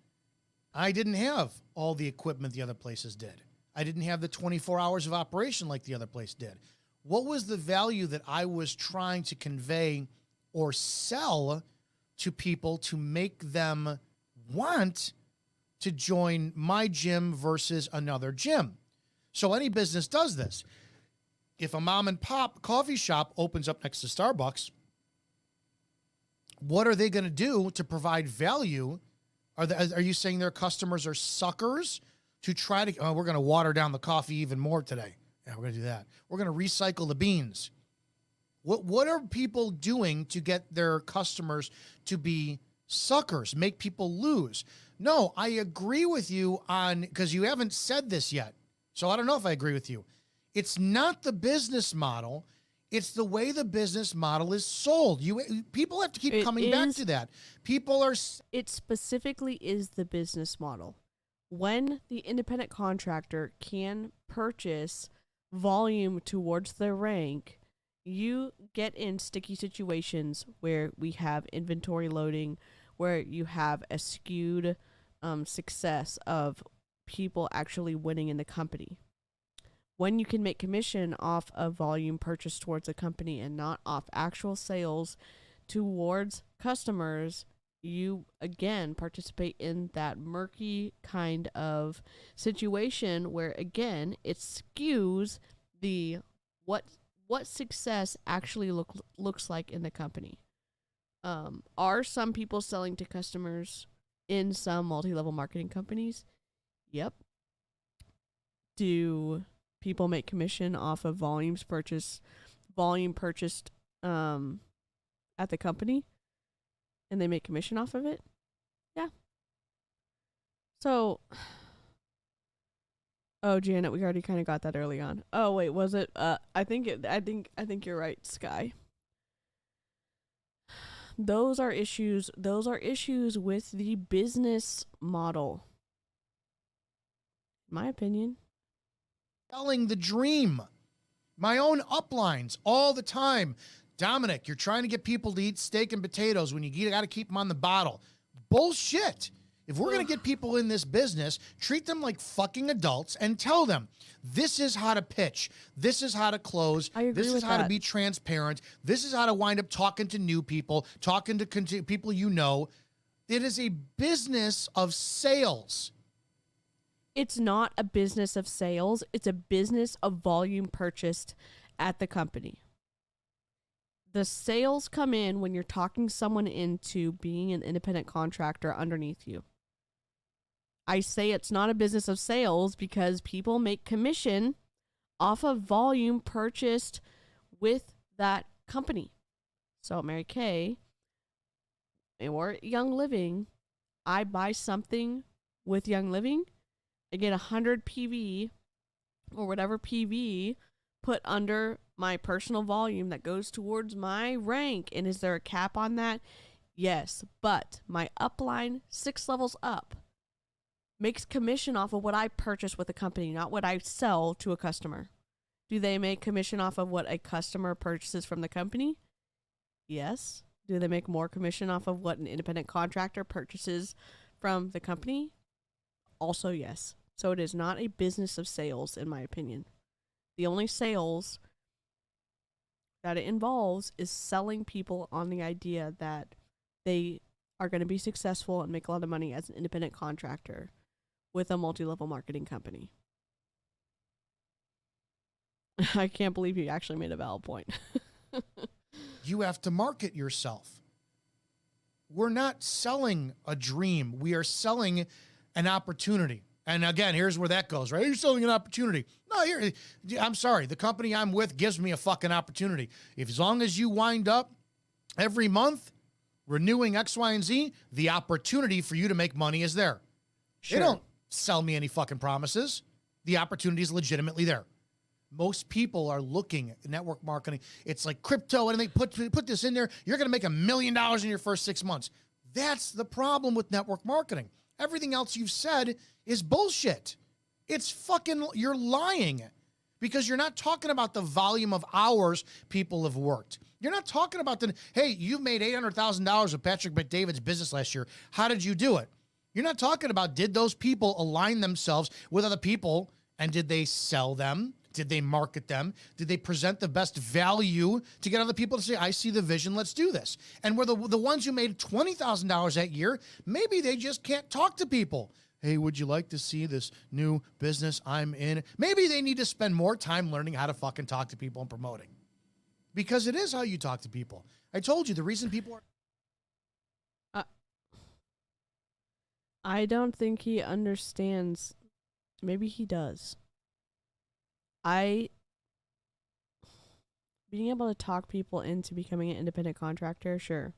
I didn't have all the equipment the other places did. I didn't have the 24 hours of operation like the other place did. What was the value that I was trying to convey or sell to people to make them want to join my gym versus another gym? So any business does this. If a mom and pop coffee shop opens up next to Starbucks, what are they going to do to provide value? Are you saying their customers are suckers to try to, we're going to water down the coffee even more today. Yeah, we're going to do that. We're going to recycle the beans. What are people doing to get their customers to be suckers, make people lose? No, I agree with you on, because you haven't said this yet. So I don't know if I agree with you. It's not the business model. It's the way the business model is sold. People have to keep coming back to that. It specifically is the business model. When the independent contractor can purchase volume towards their rank, you get in sticky situations where we have inventory loading, where you have a skewed success of people actually winning in the company. When you can make commission off of volume purchased towards a company and not off actual sales towards customers, you again participate in that murky kind of situation where again it skews the what success actually looks like in the company. Are some people selling to customers in some multi-level marketing companies? Yep. Do people make commission off of volume purchased at the company, and they make commission off of it? Yeah. So, oh, Janet, we already kind of got that early on. Oh, wait, was it? I think you're right, Sky. Those are issues with the business model. In my opinion. Selling the dream. My own uplines all the time. Dominic, you're trying to get people to eat steak and potatoes when you got to keep them on the bottle. Bullshit. If we're going to get people in this business, treat them like fucking adults and tell them, this is how to pitch. This is how to close. This is how to be transparent. This is how to wind up talking to new people, talking to people you know. It is a business of sales. It's not a business of sales. It's a business of volume purchased at the company. The sales come in when you're talking someone into being an independent contractor underneath you. I say it's not a business of sales because people make commission off of volume purchased with that company. So Mary Kay or Young Living, I buy something with Young Living, I get 100 PV or whatever PV put under my personal volume that goes towards my rank. And is there a cap on that? Yes, but my upline 6 levels up makes commission off of what I purchase with a company, not what I sell to a customer. Do they make commission off of what a customer purchases from the company? Yes. Do they make more commission off of what an independent contractor purchases from the company? Also, yes. So it is not a business of sales, in my opinion. The only sales that it involves is selling people on the idea that they are going to be successful and make a lot of money as an independent contractor with a multi-level marketing company. I can't believe you actually made a valid point. You have to market yourself. We're not selling a dream. We are selling an opportunity. And again, here's where that goes, right? You're selling an opportunity. No, I'm sorry. The company I'm with gives me a fucking opportunity. As long as you wind up every month renewing X, Y, and Z, the opportunity for you to make money is there. Sure. They don't sell me any fucking promises. The opportunity is legitimately there. Most people are looking at network marketing. It's like crypto, and they put this in there. You're going to make $1 million in your first 6 months. That's the problem with network marketing. Everything else you've said is bullshit. It's fucking, you're lying because you're not talking about the volume of hours people have worked. You're not talking about hey, you've made $800,000 with Patrick McDavid's business last year. How did you do it? You're not talking about, did those people align themselves with other people and did they sell them? Did they market them? Did they present the best value to get other people to say, I see the vision, let's do this? And where the ones who made $20,000 that year, maybe they just can't talk to people. Hey, would you like to see this new business I'm in? Maybe they need to spend more time learning how to fucking talk to people and promoting. Because it is how you talk to people. I told you, the reason people are... I don't think he understands. Maybe he does. Being able to talk people into becoming an independent contractor, sure.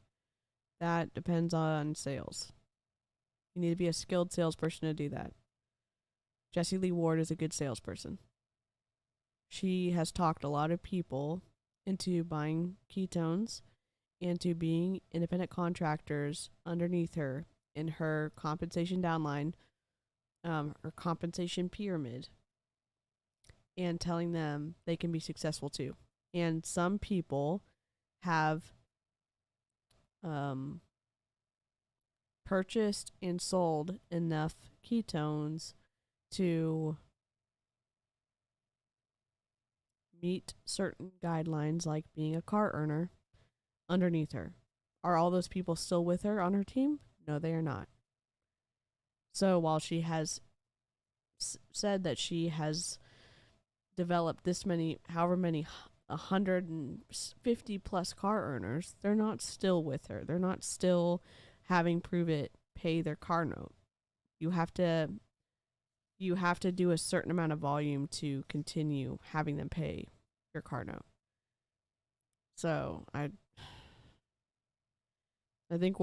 That depends on sales. You need to be a skilled salesperson to do that. Jessie Lee Ward is a good salesperson. She has talked a lot of people into buying ketones and to being independent contractors underneath her in her compensation downline, her compensation pyramid, and telling them they can be successful too. And some people have purchased and sold enough ketones to meet certain guidelines, like being a car earner, underneath her. Are all those people still with her on her team? No, they are not. So while she has said that she has developed this many, however many, 150 plus car earners, they're not still with her. They're not still having Prove It pay their car note. You have to do a certain amount of volume to continue having them pay your car note. So I think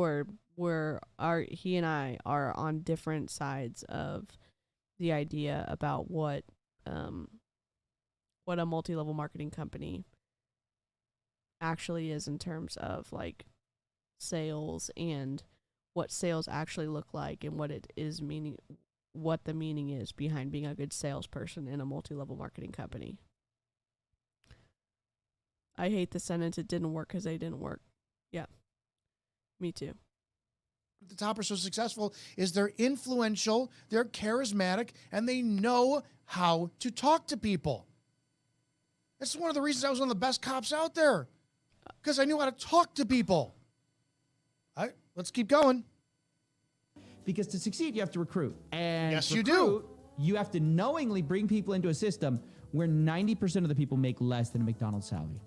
he and I are on different sides of the idea about what a multi-level marketing company actually is in terms of like sales and what sales actually look like and what it is meaning, what the meaning is behind being a good salesperson in a multi-level marketing company. I hate the sentence, it didn't work because they didn't work. Yeah, me too. The top are so successful is they're influential, they're charismatic, and they know how to talk to people. That's one of the reasons I was one of the best cops out there, because I knew how to talk to people. All right, let's keep going. Because to succeed, you have to recruit. And yes, you do. You have to knowingly bring people into a system where 90% of the people make less than a McDonald's salary.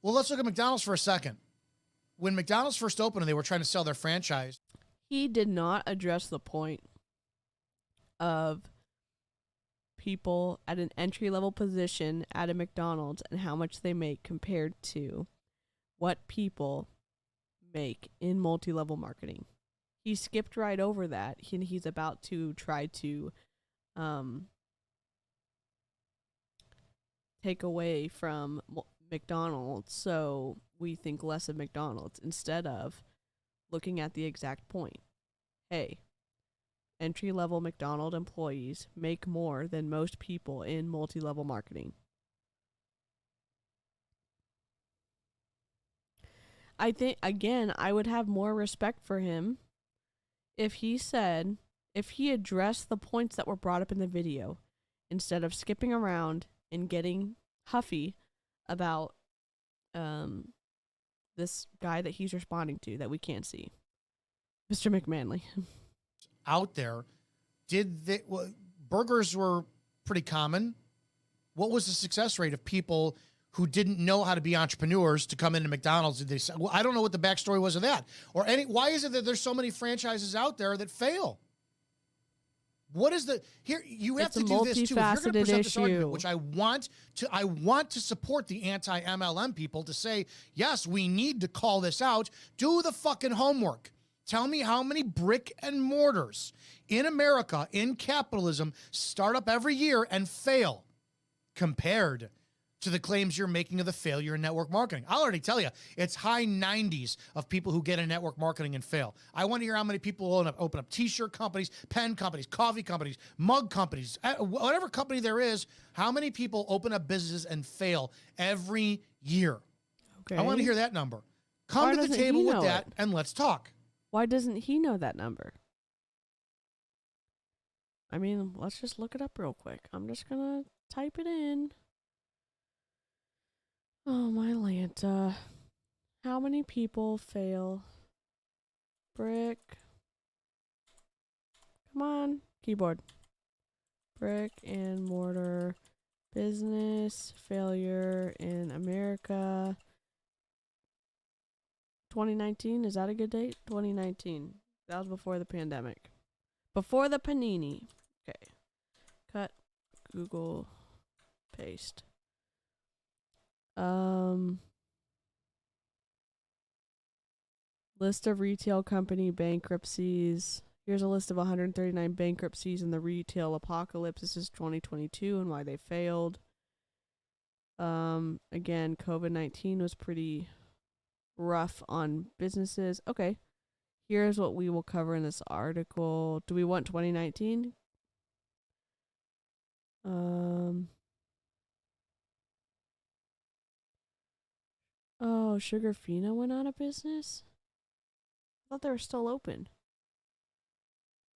Well, let's look at McDonald's for a second. When McDonald's first opened and they were trying to sell their franchise, he did not address the point of people at an entry-level position at a McDonald's and how much they make compared to what people make in multi-level marketing. He skipped right over that. He's about to try to take away from McDonald's, so we think less of McDonald's instead of looking at the exact point. Hey, entry-level McDonald's employees make more than most people in multi-level marketing. I think, again, I would have more respect for him if he addressed the points that were brought up in the video instead of skipping around and getting huffy about this guy that he's responding to that we can't see. Mr. McManley. Out there, burgers were pretty common. What was the success rate of people who didn't know how to be entrepreneurs to come into McDonald's? Did they say, well, I don't know what the backstory was of that. Or why is it that there's so many franchises out there that fail? What is you have to do this too. If you're going to present this argument, which I want to support the anti-MLM people to say, yes, we need to call this out. Do the fucking homework. Tell me how many brick and mortars in America, in capitalism, start up every year and fail compared to the claims you're making of the failure in network marketing. I'll already tell you, it's high 90s of people who get in network marketing and fail. I want to hear how many people open up t-shirt companies, pen companies, coffee companies, mug companies, whatever company there is, how many people open up businesses and fail every year? Okay. I want to hear that number. Come to the table with that and let's talk. Why doesn't he know that number? I mean, let's just look it up real quick. I'm just going to type it in. Oh, my Lanta. How many people fail? Brick. Come on. Keyboard. Brick and mortar business failure in America. 2019. Is that a good date? 2019. That was before the pandemic. Before the panini. Okay. Cut. Google. Paste. List of retail company bankruptcies. Here's a list of 139 bankruptcies in the retail apocalypse. This is 2022 and why they failed. Again, COVID-19 was pretty rough on businesses. Okay. Here's what we will cover in this article. Do we want 2019? Oh, Sugarfina went out of business? I thought they were still open.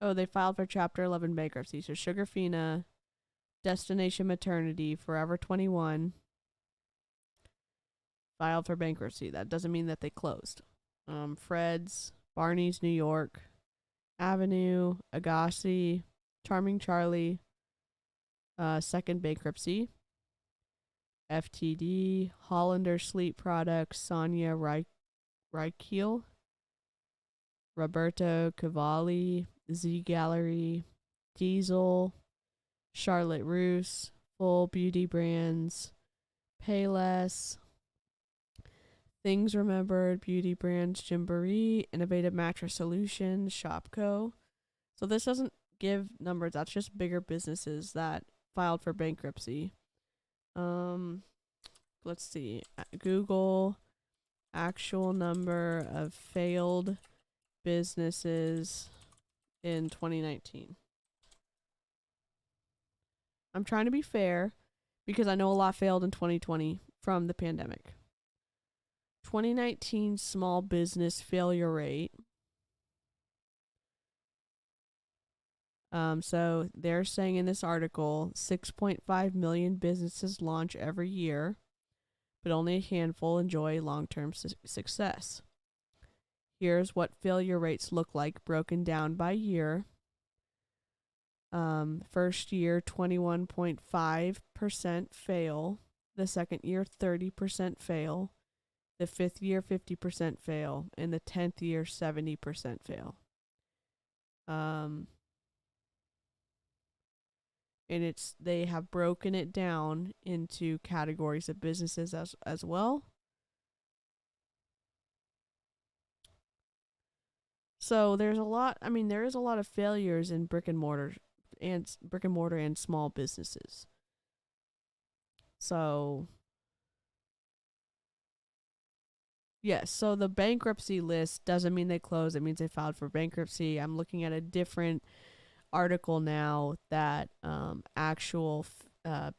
Oh, they filed for Chapter 11 bankruptcy. So Sugarfina, Destination Maternity, Forever 21 filed for bankruptcy. That doesn't mean that they closed. Fred's, Barney's New York, Avenue, Agassi, Charming Charlie, second bankruptcy. FTD, Hollander Sleep Products, Sonia Reichel, Roberto Cavalli, Z Gallery, Diesel, Charlotte Russe, Full Beauty Brands, Payless, Things Remembered, Beauty Brands, Gymboree, Innovative Mattress Solutions, Shopco. So this doesn't give numbers. That's just bigger businesses that filed for bankruptcy. Let's see. Google actual number of failed businesses in 2019. I'm trying to be fair because I know a lot failed in 2020 from the pandemic. 2019 small business failure rate. So they're saying in this article, 6.5 million businesses launch every year, but only a handful enjoy long-term success. Here's what failure rates look like broken down by year. First year, 21.5% fail. The second year, 30% fail. The fifth year, 50% fail. And the 10th year, 70% fail. And they have broken it down into categories of businesses as well. So there is a lot of failures in brick and mortar and small businesses. So yes, so the bankruptcy list doesn't mean they closed, it means they filed for bankruptcy. I'm looking at a different article now that actual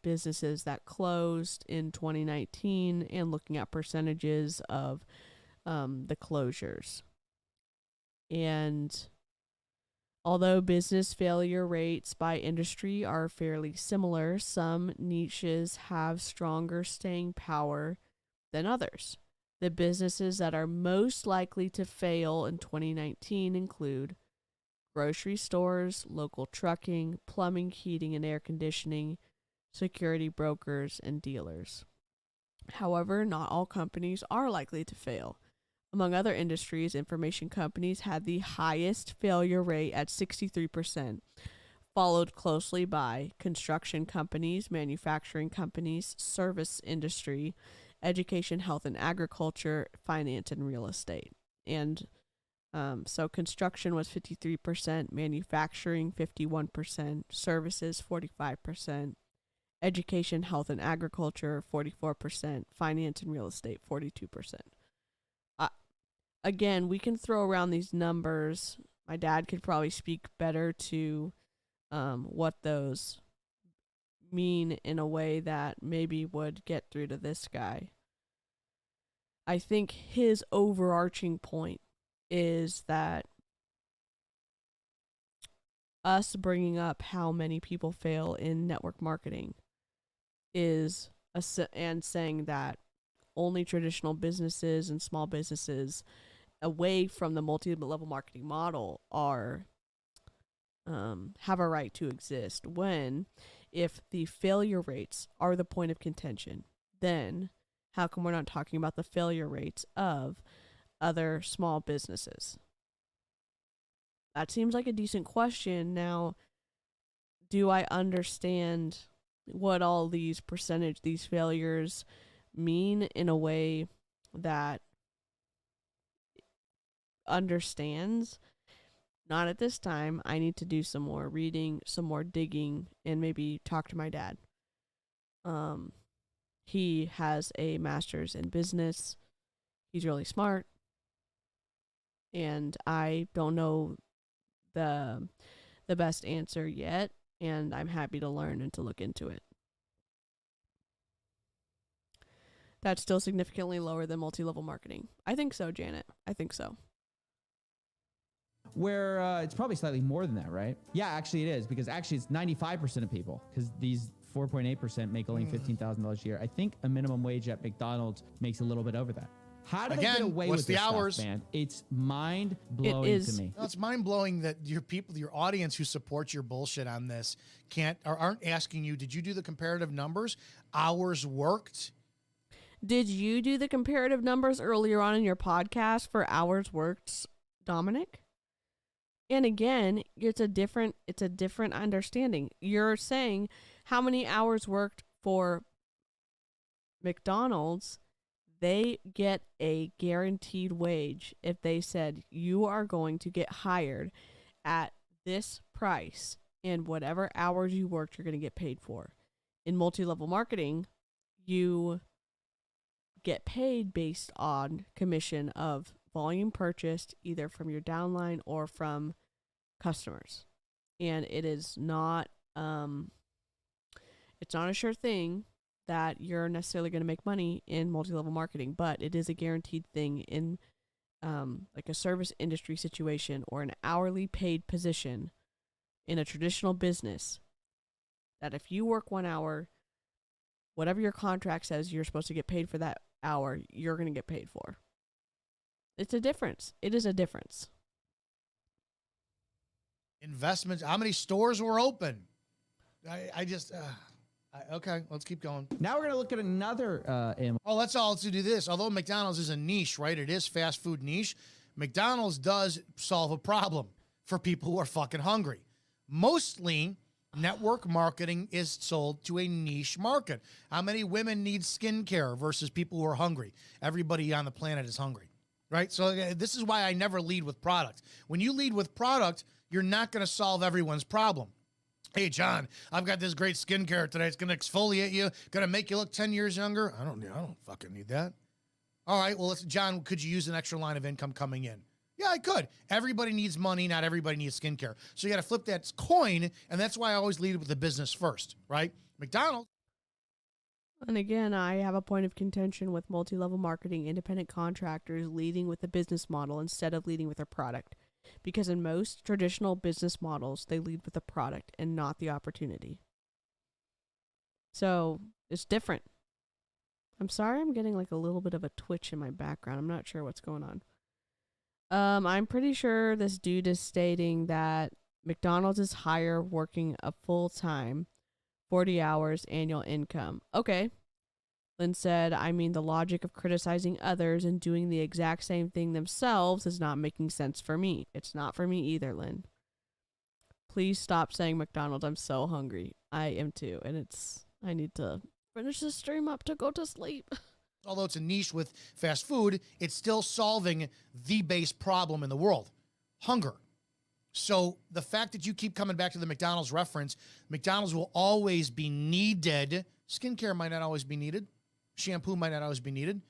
businesses that closed in 2019 and looking at percentages of the closures. And although business failure rates by industry are fairly similar, some niches have stronger staying power than others. The businesses that are most likely to fail in 2019 include grocery stores, local trucking, plumbing, heating, and air conditioning, security brokers, and dealers. However, not all companies are likely to fail. Among other industries, information companies had the highest failure rate at 63%, followed closely by construction companies, manufacturing companies, service industry, education, health and agriculture, finance, and real estate. And so construction was 53%, manufacturing 51%, services 45%, education, health, and agriculture, 44%, finance and real estate, 42%. Again, we can throw around these numbers. My dad could probably speak better to what those mean in a way that maybe would get through to this guy. I think his overarching point is that us bringing up how many people fail in network marketing is and saying that only traditional businesses and small businesses away from the multi-level marketing model are have a right to exist, when if the failure rates are the point of contention, then how come we're not talking about the failure rates of other small businesses? That seems like a decent question. Now, do I understand what all these failures mean in a way that understands? Not at this time. I need to do some more reading, some more digging, and maybe talk to my dad. He has a master's in business. He's really smart. And I don't know the best answer yet, and I'm happy to learn and to look into it. That's still significantly lower than multi-level marketing. I think so, Janet. I think so. Where it's probably slightly more than that, right? Yeah, actually it is, because actually it's 95% of people, because these 4.8% make only $15,000 a year. I think a minimum wage at McDonald's makes a little bit over that. How do they get away with this stuff, man? It's mind-blowing to me. No, it's mind-blowing that your audience who supports your bullshit on this aren't asking you, did you do the comparative numbers? Hours worked? Did you do the comparative numbers earlier on in your podcast for hours worked, Dominic? And again, it's a different understanding. You're saying how many hours worked for McDonald's. They get a guaranteed wage if they said you are going to get hired at this price, and whatever hours you worked, you're going to get paid for. In multi-level marketing, you get paid based on commission of volume purchased, either from your downline or from customers. And it is not it's not a sure thing that you're necessarily going to make money in multi-level marketing, but it is a guaranteed thing in like a service industry situation or an hourly paid position in a traditional business, that if you work 1 hour, whatever your contract says you're supposed to get paid for that hour, you're going to get paid for. It's a difference. It is a difference. Investments. How many stores were open? Okay, let's keep going. Now we're going to look at another let's do this. Although McDonald's is a niche, right? It is fast food niche. McDonald's does solve a problem for people who are fucking hungry. Mostly, network marketing is sold to a niche market. How many women need skincare versus people who are hungry? Everybody on the planet is hungry, right? So this is why I never lead with product. When you lead with product, you're not going to solve everyone's problem. Hey, John, I've got this great skincare today. It's going to exfoliate you, going to make you look 10 years younger. I don't fucking need that. All right, well, John, could you use an extra line of income coming in? Yeah, I could. Everybody needs money. Not everybody needs skincare. So you got to flip that coin, and that's why I always lead with the business first, right? McDonald's. And again, I have a point of contention with multi-level marketing independent contractors leading with the business model instead of leading with their product. Because in most traditional business models, they lead with the product and not the opportunity. So it's different. I'm sorry, I'm getting like a little bit of a twitch in my background. I'm not sure what's going on. I'm pretty sure this dude is stating that McDonald's is higher working a full-time 40 hours annual income. Okay. Lynn said, I mean, the logic of criticizing others and doing the exact same thing themselves is not making sense for me. It's not for me either, Lynn. Please stop saying McDonald's. I'm so hungry. I am too. And I need to finish this stream up to go to sleep. Although it's a niche with fast food, it's still solving the base problem in the world. Hunger. So the fact that you keep coming back to the McDonald's reference, McDonald's will always be needed. Skincare might not always be needed. Shampoo might not always be needed.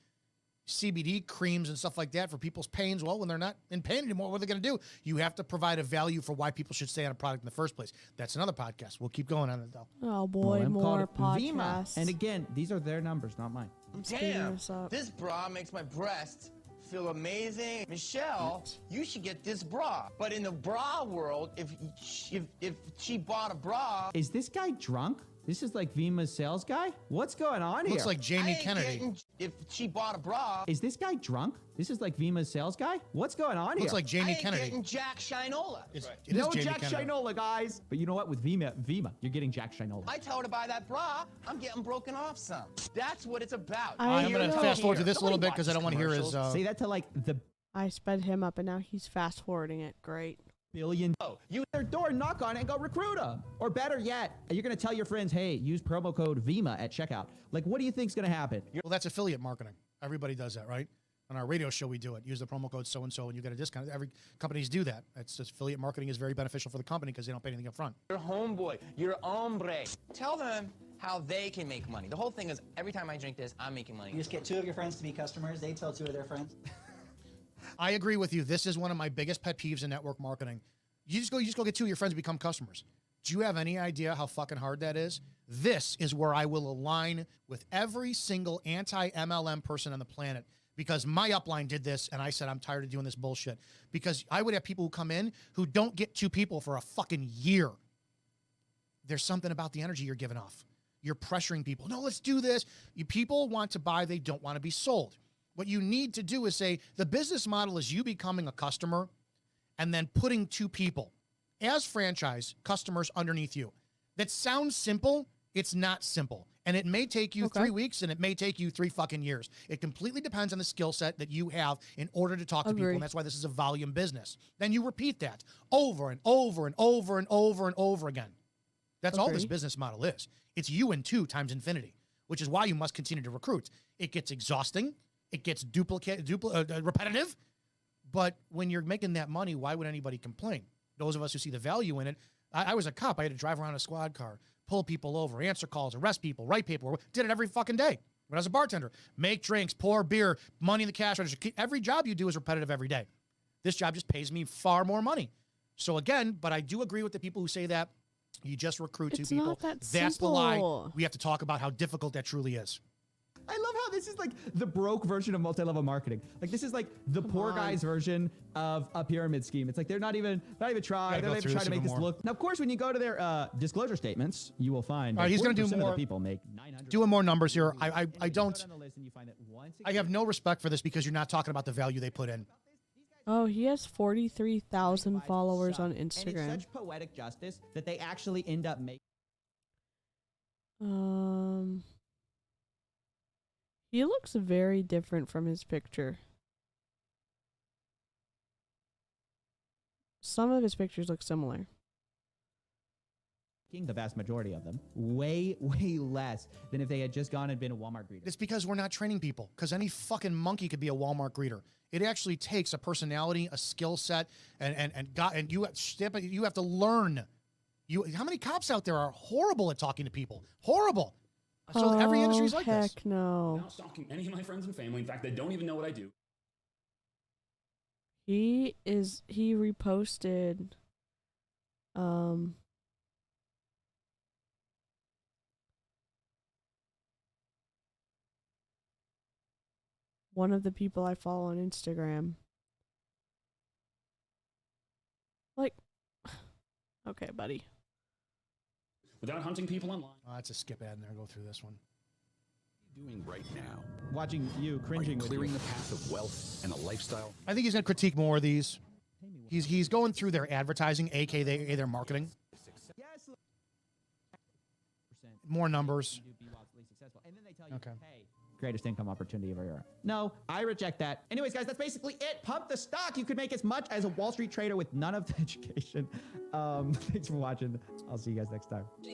CBD creams and stuff like that for people's pains. Well, when they're not in pain anymore, what are they going to do? You have to provide a value for why people should stay on a product in the first place. That's another podcast. We'll keep going on it, though. Oh, boy, more podcasts. Vima. And again, these are their numbers, not mine. Damn, this bra makes my breasts feel amazing. Michelle, you should get this bra. But in the bra world, if she bought a bra... Is this guy drunk? This is like Vima's sales guy? What's going on here? Looks like Jamie Kennedy. If she bought a bra... Is this guy drunk? This is like Vima's sales guy? What's going on here? Looks like Jamie Kennedy. Getting Jack Shinola. It is no Jamie Jack Kennedy. Shinola, guys. But you know what? With Vima, you're getting Jack Shinola. I tell her to buy that bra, I'm getting broken off some. That's what it's about. I'm going to fast forward to this a little bit because I don't want to hear his... Say that to like the... I sped him up and now he's fast forwarding it. Great. Billion. You their door, knock on it, and go recruit them. Or better yet, you're going to tell your friends, hey, use promo code VIMA at checkout. Like, what do you think's going to happen? Well, that's affiliate marketing. Everybody does that, right? On our radio show, we do it. Use the promo code so-and-so, and you get a discount. Every companies do that. It's just affiliate marketing is very beneficial for the company because they don't pay anything up front. Your homeboy, your hombre. Tell them how they can make money. The whole thing is, every time I drink this, I'm making money. You just get 2 of your friends to be customers. They tell 2 of their friends. I agree with you. This is one of my biggest pet peeves in network marketing. You just go get 2 of your friends to become customers. Do you have any idea how fucking hard that is? This is where I will align with every single anti-MLM person on the planet because my upline did this and I said, I'm tired of doing this bullshit. Because I would have people who come in who don't get 2 people for a fucking year. There's something about the energy you're giving off. You're pressuring people. No, let's do this. People want to buy. They don't want to be sold. What you need to do is say the business model is you becoming a customer and then putting 2 people as franchise customers underneath you. That sounds simple. It's not simple. And it may take you 3 weeks and it may take you 3 fucking years. It completely depends on the skill set that you have in order to talk to people. And that's why this is a volume business. Then you repeat that over and over and over and over and over again. That's all this business model is. It's you and 2 times infinity, which is why you must continue to recruit. It gets exhausting. It gets repetitive. But when you're making that money, why would anybody complain? Those of us who see the value in it. I was a cop. I had to drive around a squad car, pull people over, answer calls, arrest people, write paperwork. Did it every fucking day. When I was a bartender, make drinks, pour beer, money in the cash register. Every job you do is repetitive every day. This job just pays me far more money. So again, but I do agree with the people who say that you just recruit 2 people. Not that That's the lie. We have to talk about how difficult that truly is. I love how this is like the broke version of multi-level marketing. Like this is like the poor guy's version of a pyramid scheme. It's like they're not even trying. They're not even trying to make this look. Now, of course, when you go to their disclosure statements, you will find. All right, he's going to do more. People make 900. Doing more numbers here. I don't. I have no respect for this because you're not talking about the value they put in. Oh, he has 43,000 followers on Instagram. And it's such poetic justice that they actually end up making. He looks very different from his picture. Some of his pictures look similar. The vast majority of them. Way, way less than if they had just gone and been a Walmart greeter. It's because we're not training people. Because any fucking monkey could be a Walmart greeter. It actually takes a personality, a skill set, and you have to learn. How many cops out there are horrible at talking to people? Horrible. So every industry is like this. Heck no. I'm not stalking any of my friends and family. In fact, they don't even know what I do. He reposted one of the people I follow on Instagram. Like, okay, buddy. Without hunting people online. Oh, that's a skip ad in there. Go through this one. Doing right now? Watching you, cringing with you. Clearing the path of wealth and a lifestyle. I think he's going to critique more of these. He's going through their advertising, aka their marketing. More numbers. Okay. Greatest income opportunity of our era. No, I reject that. Anyways, guys, that's basically it. Pump the stock. You could make as much as a Wall Street trader with none of the education. Thanks for watching. I'll see you guys next time. I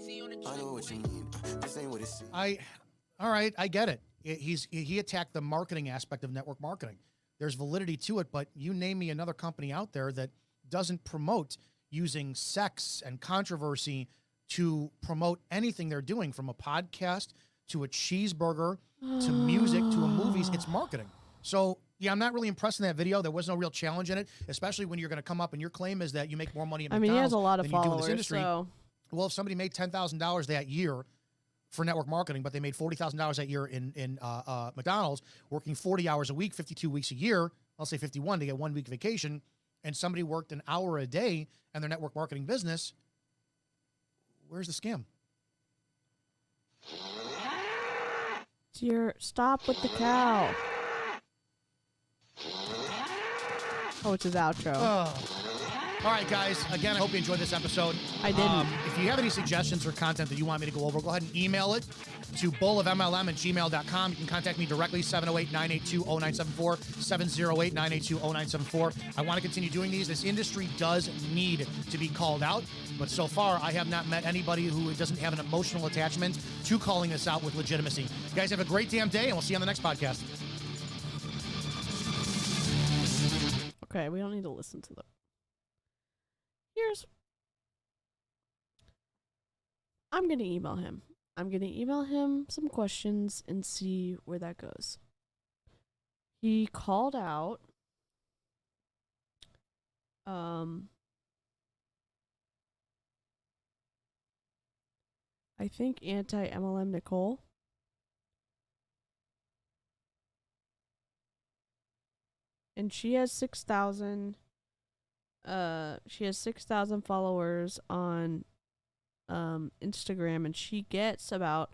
know what you mean. This ain't what it's. All right, I get it. He attacked the marketing aspect of network marketing. There's validity to it, but you name me another company out there that doesn't promote using sex and controversy to promote anything they're doing, from a podcast to a cheeseburger to music to a movies. It's marketing. So, yeah, I'm not really impressed in that video. There was no real challenge in it, especially when you're going to come up and your claim is that you make more money at McDonald's he has a lot of than you do in followers, this industry. so... Well, if somebody made $10,000 that year for network marketing, but they made $40,000 that year in McDonald's, working 40 hours a week, 52 weeks a year, I'll say 51 to get 1 week vacation, and somebody worked an hour a day in their network marketing business, where's the scam? Stop with the cow. Oh, it's his outro. All right, guys. Again, I hope you enjoyed this episode. I didn't. If you have any suggestions or content that you want me to go over, go ahead and email it to bullofmlm@gmail.com. You can contact me directly, 708-982-0974, 708-982-0974. I want to continue doing these. This industry does need to be called out, but so far I have not met anybody who doesn't have an emotional attachment to calling this out with legitimacy. You guys have a great damn day, and we'll see you on the next podcast. Okay, we don't need to listen to them. I'm going to email him. I'm going to email him some questions and see where that goes. He called out I think anti-MLM Nicole. And she has 6,000 followers on Instagram, and she gets about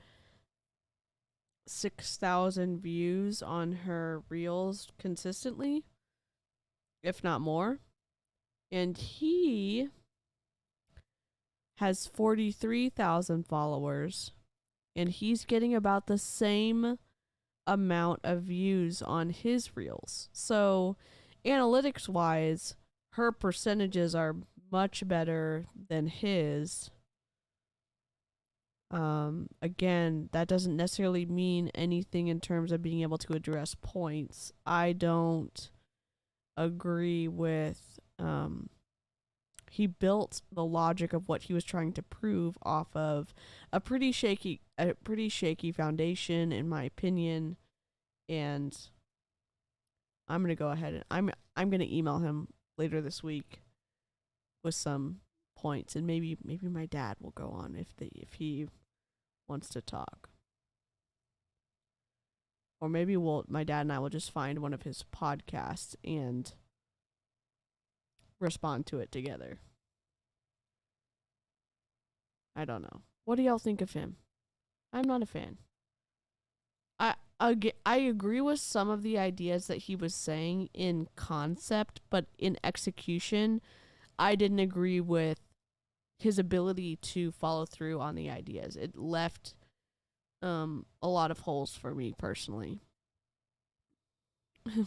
6,000 views on her reels consistently, if not more. And he has 43,000 followers, and he's getting about the same amount of views on his reels. So analytics wise, her percentages are much better than his. Again, that doesn't necessarily mean anything in terms of being able to address points. I don't agree with, he built the logic of what he was trying to prove off of a pretty shaky foundation, in my opinion. And I'm going to go ahead and I'm going to email him later this week with some points, and maybe my dad will go on if he wants to talk. Or maybe my dad and I will just find one of his podcasts and respond to it together. I don't know. What do y'all think of him? I'm not a fan. I agree with some of the ideas that he was saying in concept, but in execution, I didn't agree with his ability to follow through on the ideas. It left a lot of holes for me personally. Let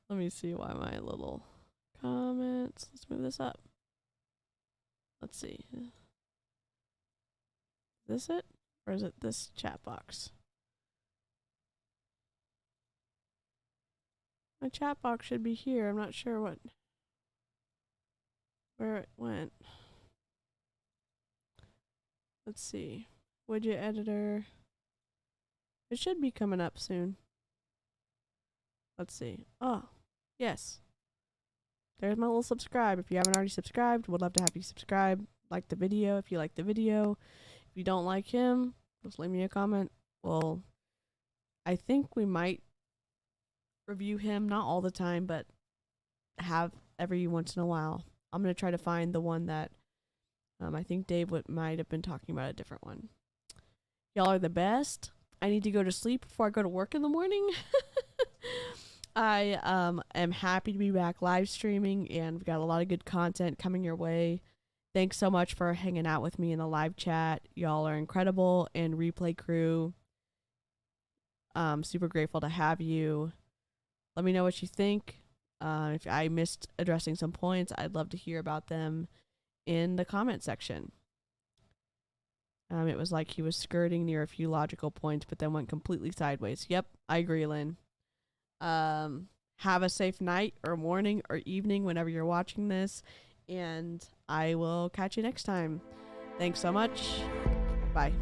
me see why my little comments. Let's move this up. Let's see. Is this it? Or is it this chat box? My chat box should be here. I'm not sure where it went. Let's see. Widget editor. It should be coming up soon. Let's see. Oh, yes. There's my little subscribe. If you haven't already subscribed, would love to have you subscribe. Like the video if you like the video. If you don't like him, just leave me a comment. Well, I think we might review him, not all the time, but have every once in a while. I'm going to try to find the one that I think Dave might have been talking about, a different one. Y'all are the best. I need to go to sleep before I go to work in the morning. I am happy to be back live streaming, and we've got a lot of good content coming your way. Thanks so much for hanging out with me in the live chat. Y'all are incredible, and replay crew, super grateful to have you. Let me know what you think. If I missed addressing some points, I'd love to hear about them in the comment section. It was like he was skirting near a few logical points, but then went completely sideways. Yep, I agree, Lynn. Have a safe night or morning or evening whenever you're watching this. And I will catch you next time. Thanks so much. Bye.